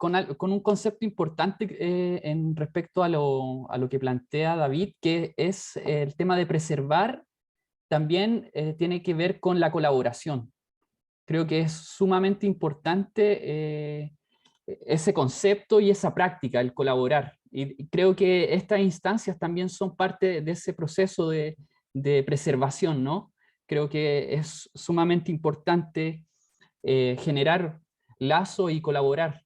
un concepto importante en respecto a lo que plantea David, que es el tema de preservar. También tiene que ver con la colaboración. Creo que es sumamente importante ese concepto y esa práctica, el colaborar. Y creo que estas instancias también son parte de ese proceso de preservación, ¿no? Creo que es sumamente importante generar lazo y colaborar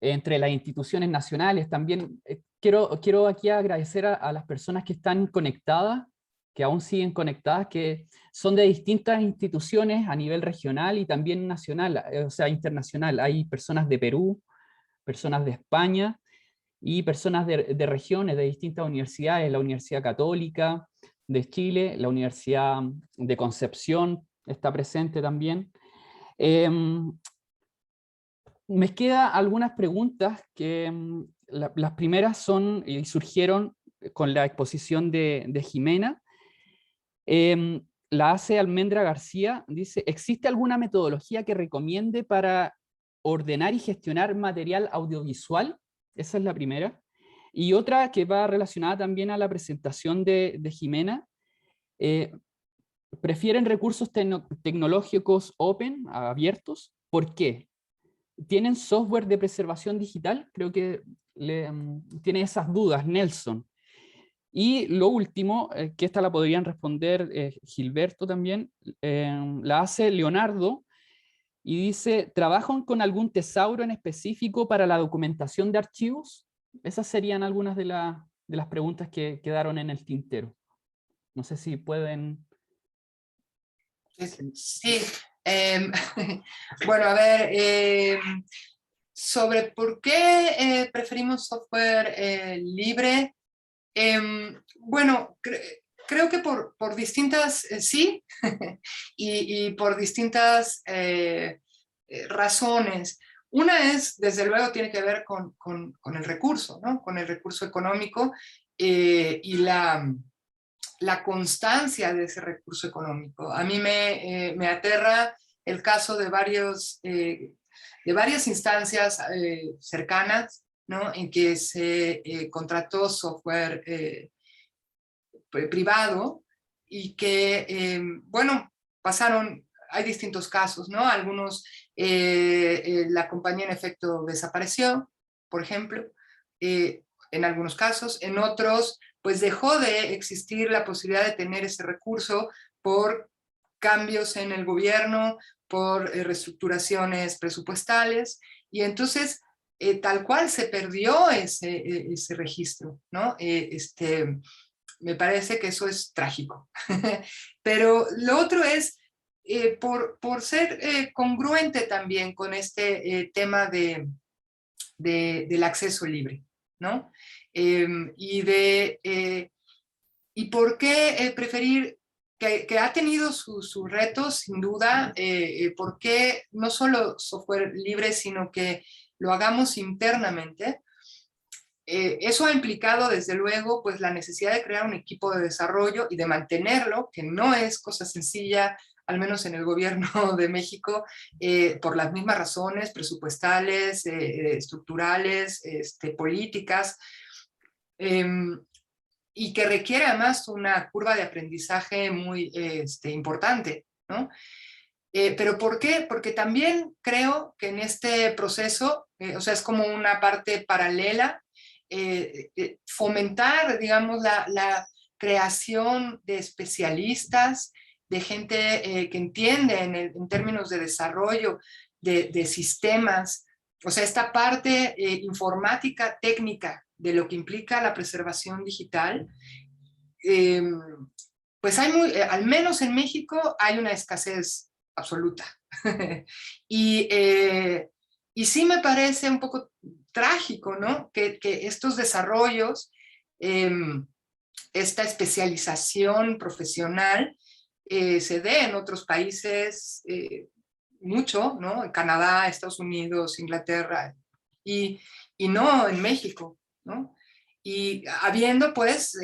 entre las instituciones nacionales. También quiero aquí agradecer a las personas que están conectadas, que aún siguen conectadas, que son de distintas instituciones a nivel regional y también nacional, o sea, internacional. Hay personas de Perú, personas de España y personas de regiones, de distintas universidades, la Universidad Católica de Chile, la Universidad de Concepción está presente también. Me quedan algunas preguntas que las primeras son y surgieron con la exposición de Jimena. La hace Almendra García, dice: ¿existe alguna metodología que recomiende para ordenar y gestionar material audiovisual? Esa es la primera. Y otra que va relacionada también a la presentación de Jimena. ¿Prefieren recursos tecnológicos open, abiertos? ¿Por qué? ¿Tienen software de preservación digital? Creo que tiene esas dudas Nelson. Y lo último, que esta la podrían responder Gilberto también, la hace Leonardo y dice: ¿trabajan con algún tesauro en específico para la documentación de archivos? Esas serían algunas de las preguntas que quedaron en el tintero. No sé si pueden... Sí, bueno, a ver, sobre por qué preferimos software libre. Bueno, creo que por distintas, sí, y por distintas razones. Una es, desde luego, tiene que ver con el recurso, ¿no? Con el recurso económico y la constancia de ese recurso económico. A mí me aterra el caso de varias instancias cercanas, ¿no?, en que se contrató software privado y que, bueno, hay distintos casos, ¿no? Algunos, la compañía en efecto desapareció, por ejemplo, en algunos casos. En otros, pues dejó de existir la posibilidad de tener ese recurso por cambios en el gobierno, por reestructuraciones presupuestales, y entonces tal cual se perdió ese registro, ¿no? Me parece que eso es trágico. Pero lo otro es, por ser congruente también con este tema del acceso libre, ¿no? Y por qué preferir, que ha tenido sus retos, sin duda, por qué no solo software libre, sino que lo hagamos internamente. Eso ha implicado, desde luego, pues la necesidad de crear un equipo de desarrollo y de mantenerlo, que no es cosa sencilla, al menos en el gobierno de México, por las mismas razones presupuestales, estructurales, políticas, y que requiere además una curva de aprendizaje muy importante, ¿no? ¿Pero por qué? Porque también creo que en este proceso, o sea, es como una parte paralela, fomentar, digamos, la creación de especialistas de gente que entiende en términos de desarrollo de sistemas, o sea, esta parte informática técnica de lo que implica la preservación digital, pues hay al menos en México hay una escasez absoluta. Y sí me parece un poco trágico, ¿no? Que estos desarrollos, esta especialización profesional se dé en otros países mucho, ¿no? En Canadá, Estados Unidos, Inglaterra, y no en México, ¿no? Y habiendo, pues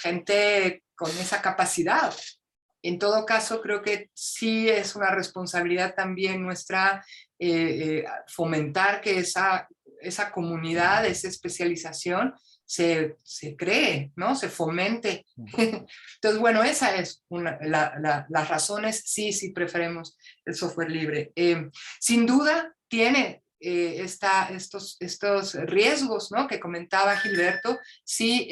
gente con esa capacidad. En todo caso, creo que sí es una responsabilidad también nuestra fomentar que esa comunidad, esa especialización se cree, ¿no? Se fomente. Entonces, bueno, esa es las razones, sí preferimos el software libre. Sin duda tiene estos riesgos, ¿no? Que comentaba Gilberto. Sí,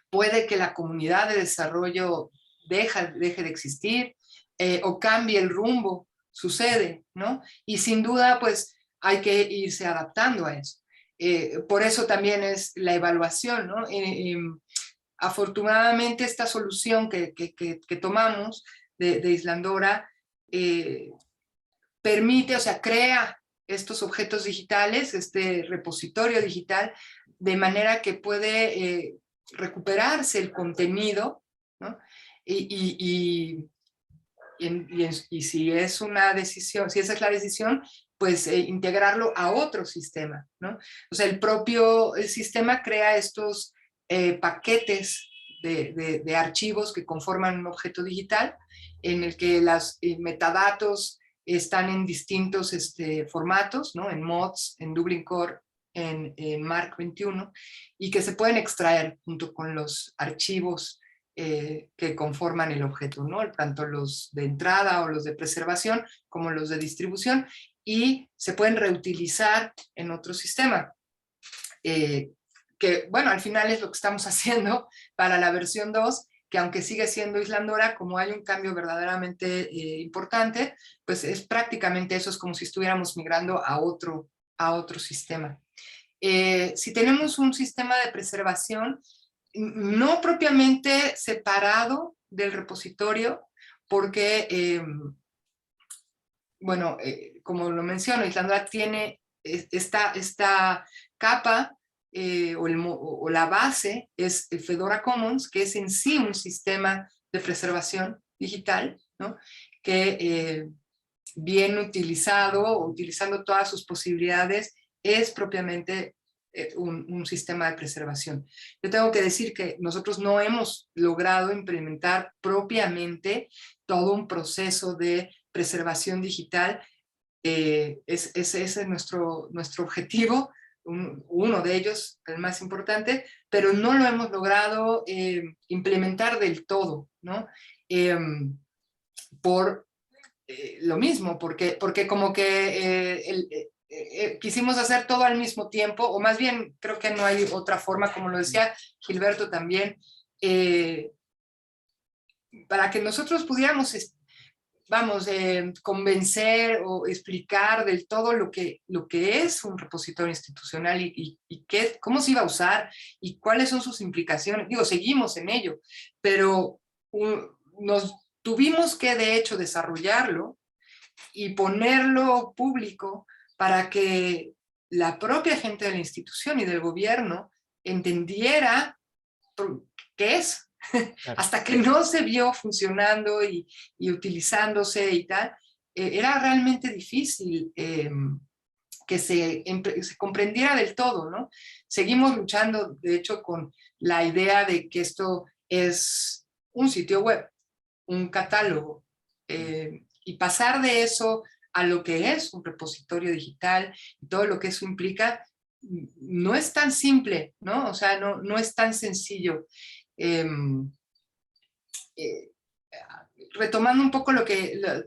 puede que la comunidad de desarrollo deje de existir o cambie el rumbo, sucede, ¿no? Y sin duda, pues, hay que irse adaptando a eso. Por eso también es la evaluación, ¿no? Afortunadamente, esta solución que tomamos de Islandora permite, o sea, crea estos objetos digitales, este repositorio digital, de manera que puede recuperarse el contenido, ¿no? Y si es una decisión, si esa es la decisión, pues integrarlo a otro sistema, ¿no? O sea, el propio sistema crea estos paquetes de archivos que conforman un objeto digital, en el que los metadatos están en distintos formatos, ¿no? En MODS, en Dublin Core, en Mark 21, y que se pueden extraer junto con los archivos que conforman el objeto, ¿no? Tanto los de entrada o los de preservación como los de distribución, y se pueden reutilizar en otro sistema. Que, bueno, al final es lo que estamos haciendo para la versión 2, que aunque sigue siendo Islandora, como hay un cambio verdaderamente importante, pues es prácticamente eso, es como si estuviéramos migrando a otro sistema. Si tenemos un sistema de preservación no propiamente separado del repositorio, porque, bueno, como lo menciono, Islandora tiene esta capa o la base es Fedora Commons, que es en sí un sistema de preservación digital, ¿no? Que bien utilizado, utilizando todas sus posibilidades, es propiamente un sistema de preservación. Yo tengo que decir que nosotros no hemos logrado implementar propiamente todo un proceso de preservación digital. Ese es nuestro objetivo, uno de ellos, el más importante, pero no lo hemos logrado implementar del todo, ¿no? Por lo mismo, porque como que quisimos hacer todo al mismo tiempo, o más bien creo que no hay otra forma, como lo decía Gilberto también, para que nosotros pudiéramos, convencer o explicar del todo lo que es un repositorio institucional y cómo se iba a usar y cuáles son sus implicaciones. Digo, seguimos en ello, pero nos tuvimos que, de hecho, desarrollarlo y ponerlo público para que la propia gente de la institución y del gobierno entendiera qué es. Claro. Hasta que no se vio funcionando y utilizándose y tal, era realmente difícil que se comprendiera del todo, ¿no? Seguimos luchando, de hecho, con la idea de que esto es un sitio web, un catálogo, y pasar de eso a lo que es un repositorio digital y todo lo que eso implica, no es tan simple, ¿no? O sea, no es tan sencillo. Retomando un poco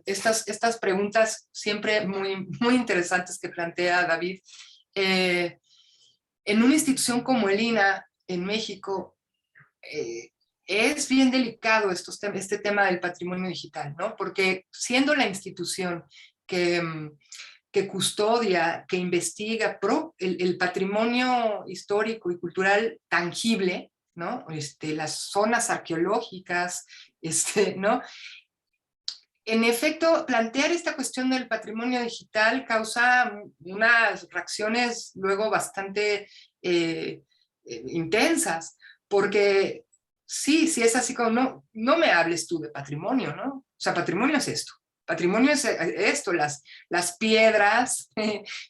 estas preguntas siempre muy, muy interesantes que plantea David, en una institución como el INAH en México, es bien delicado este tema del patrimonio digital, ¿no? Porque siendo la institución que custodia, que investiga el patrimonio histórico y cultural tangible, ¿no? Las zonas arqueológicas, ¿no? En efecto, plantear esta cuestión del patrimonio digital causa unas reacciones luego bastante intensas, porque sí es así como, no me hables tú de patrimonio, ¿no? O sea, patrimonio es esto. Patrimonio es esto, las piedras,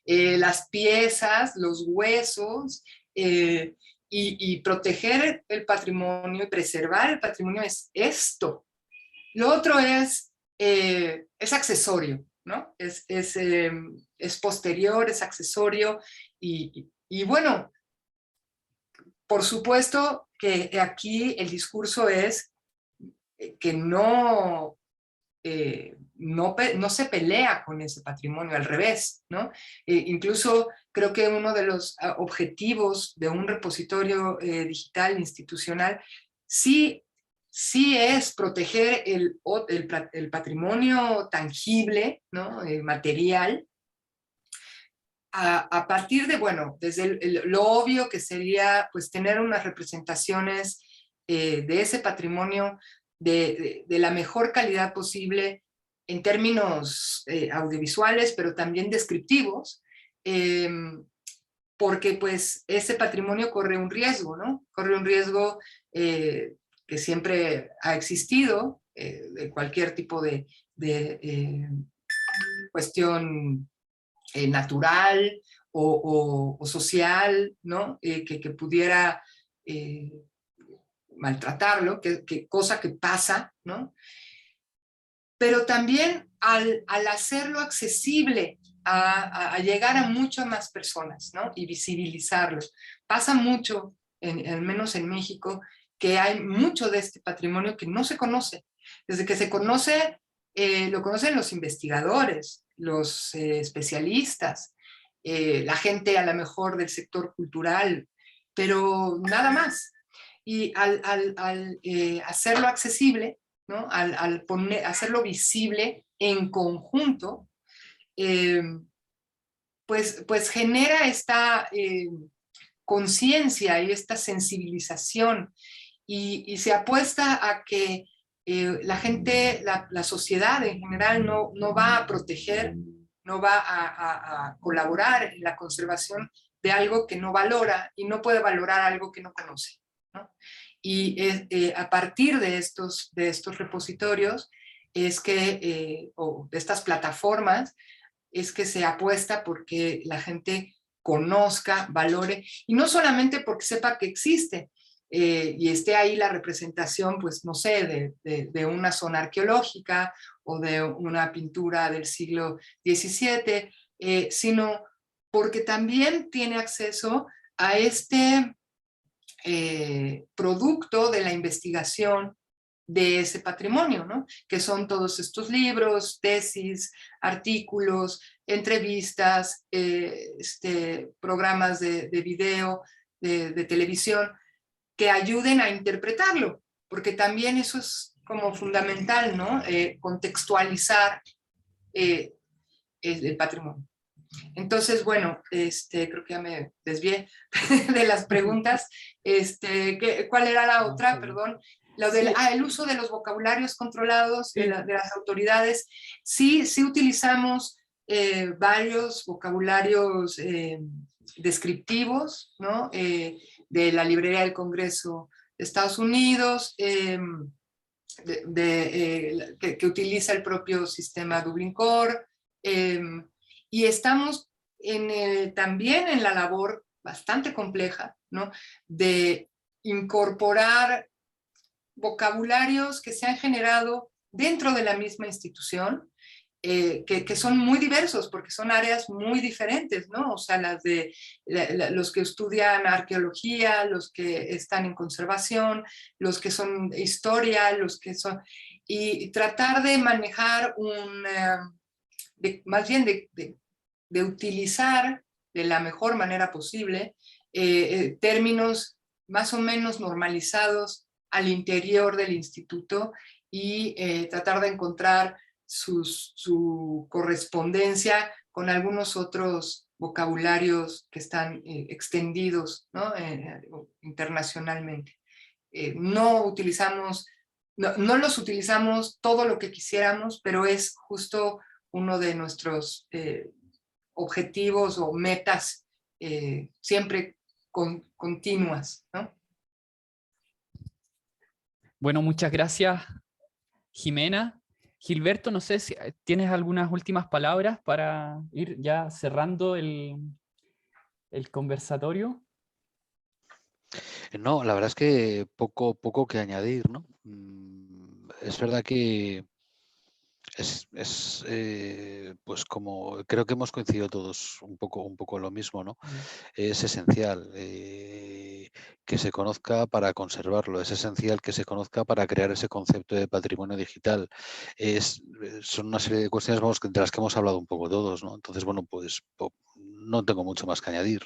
las piezas, los huesos, y proteger el patrimonio y preservar el patrimonio es esto. Lo otro es accesorio, ¿no? Es posterior, es accesorio, y bueno, por supuesto que aquí el discurso es que no se pelea con ese patrimonio, al revés, ¿no? Incluso creo que uno de los objetivos de un repositorio digital institucional sí es proteger el patrimonio tangible, ¿no? Material, a partir de, bueno, desde lo obvio que sería pues tener unas representaciones de ese patrimonio de la mejor calidad posible en términos audiovisuales, pero también descriptivos, porque pues ese patrimonio corre un riesgo, ¿no? Corre un riesgo que siempre ha existido, de cualquier tipo de cuestión natural o social, ¿no? Que pudiera maltratarlo, cosa que pasa, ¿no? Pero también al hacerlo accesible a llegar a muchas más personas, ¿no? Y visibilizarlo. Pasa mucho, al menos en México, que hay mucho de este patrimonio que no se conoce. Desde que se conoce, lo conocen los investigadores, los especialistas, la gente a lo mejor del sector cultural, pero nada más. Y al hacerlo accesible, ¿no? Al hacerlo visible en conjunto, pues genera esta conciencia y esta sensibilización, y se apuesta a que la gente, la sociedad en general no va a proteger, no va a colaborar en la conservación de algo que no valora, y no puede valorar algo que no conoce, ¿no? Y a partir de estos repositorios es que, o de estas plataformas, es que se apuesta porque la gente conozca, valore, y no solamente porque sepa que existe, y esté ahí la representación, pues no sé, de una zona arqueológica o de una pintura del siglo XVII, sino porque también tiene acceso a este producto de la investigación de ese patrimonio, ¿no? Que son todos estos libros, tesis, artículos, entrevistas, programas de video, de televisión, que ayuden a interpretarlo, porque también eso es como fundamental, ¿no? Contextualizar el patrimonio. Entonces, bueno, creo que ya me desvié de las preguntas. ¿Cuál era la otra? Perdón. Lo del, el uso de los vocabularios controlados de las autoridades. Sí utilizamos varios vocabularios descriptivos, ¿no? De la Librería del Congreso de Estados Unidos, que utiliza el propio sistema Dublin Core, y estamos también en la labor bastante compleja, ¿no? De incorporar vocabularios que se han generado dentro de la misma institución, que son muy diversos, porque son áreas muy diferentes, ¿no? O sea, los que estudian arqueología, los que están en conservación, los que son historia, los que son... Y tratar de manejar más bien de utilizar de la mejor manera posible términos más o menos normalizados al interior del instituto y tratar de encontrar su correspondencia con algunos otros vocabularios que están extendidos, ¿no? Internacionalmente. No los utilizamos todo lo que quisiéramos, pero es justo uno de nuestros objetivos o metas siempre continuas, ¿no? Bueno, muchas gracias, Jimena. Gilberto, no sé si tienes algunas últimas palabras para ir ya cerrando el conversatorio. No, la verdad es que poco que añadir, ¿no? Es verdad que pues como creo que hemos coincidido todos un poco en lo mismo, ¿no? Es esencial que se conozca para conservarlo, es esencial que se conozca para crear ese concepto de patrimonio digital. Son una serie de cuestiones de las que hemos hablado un poco todos, ¿no? Entonces, bueno, pues no tengo mucho más que añadir.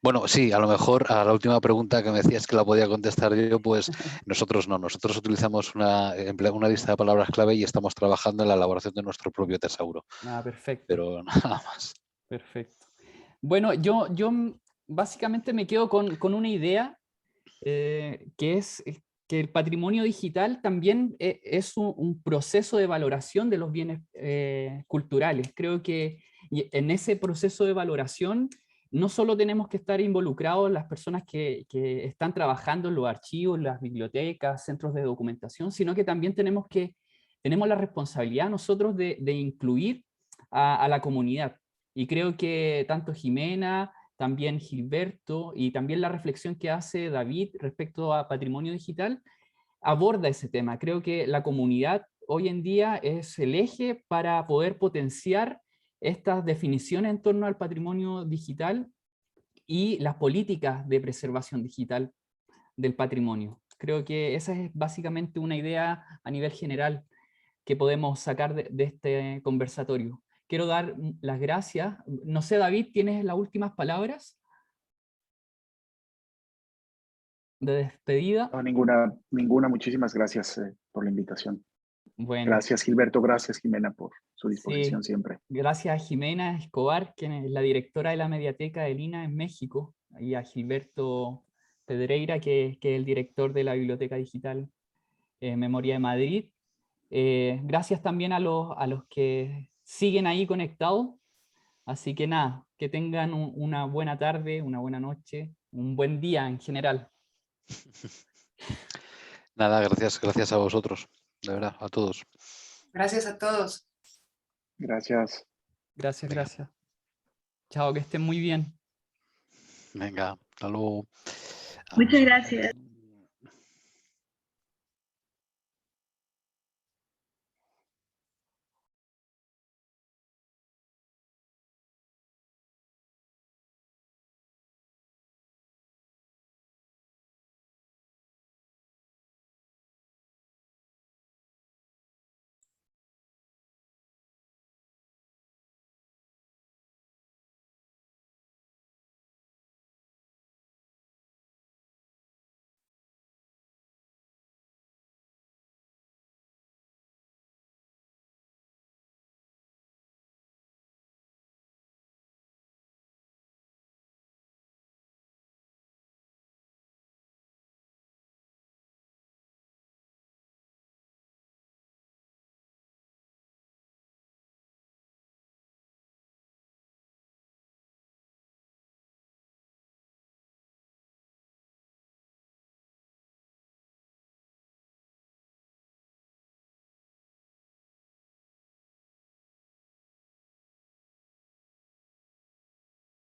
Bueno, sí, a lo mejor a la última pregunta que me decías que la podía contestar yo, pues nosotros no. Nosotros utilizamos una lista de palabras clave y estamos trabajando en la elaboración de nuestro propio tesauro. Perfecto. Pero nada más. Perfecto. Bueno, yo básicamente me quedo con una idea que es que el patrimonio digital también es un proceso de valoración de los bienes culturales. Creo que en ese proceso de valoración no solo tenemos que estar involucrados las personas que están trabajando en los archivos, las bibliotecas, centros de documentación, sino que también tenemos la responsabilidad nosotros de incluir a la comunidad. Y creo que tanto Jimena, también Gilberto y también la reflexión que hace David respecto a patrimonio digital aborda ese tema. Creo que la comunidad hoy en día es el eje para poder potenciar estas definiciones en torno al patrimonio digital y las políticas de preservación digital del patrimonio. Creo que esa es básicamente una idea a nivel general que podemos sacar de este conversatorio. Quiero dar las gracias. No sé, David, ¿tienes las últimas palabras de despedida? No, ninguna. Muchísimas gracias por la invitación. Bueno, Gracias, Gilberto. Gracias, Jimena, por su disposición sí, siempre. gracias a Jimena Escobar, quien es la directora de la Mediateca de Lina en México, y a Gilberto Pedreira, que es el director de la Biblioteca Digital Memoria de Madrid. Gracias también a los que siguen ahí conectados. Así que nada, que tengan una buena tarde, una buena noche, un buen día en general. Nada, gracias a vosotros, de verdad, a todos. Gracias a todos. Gracias. Gracias. Chao, que estén muy bien. Venga, hasta luego. Muchas gracias.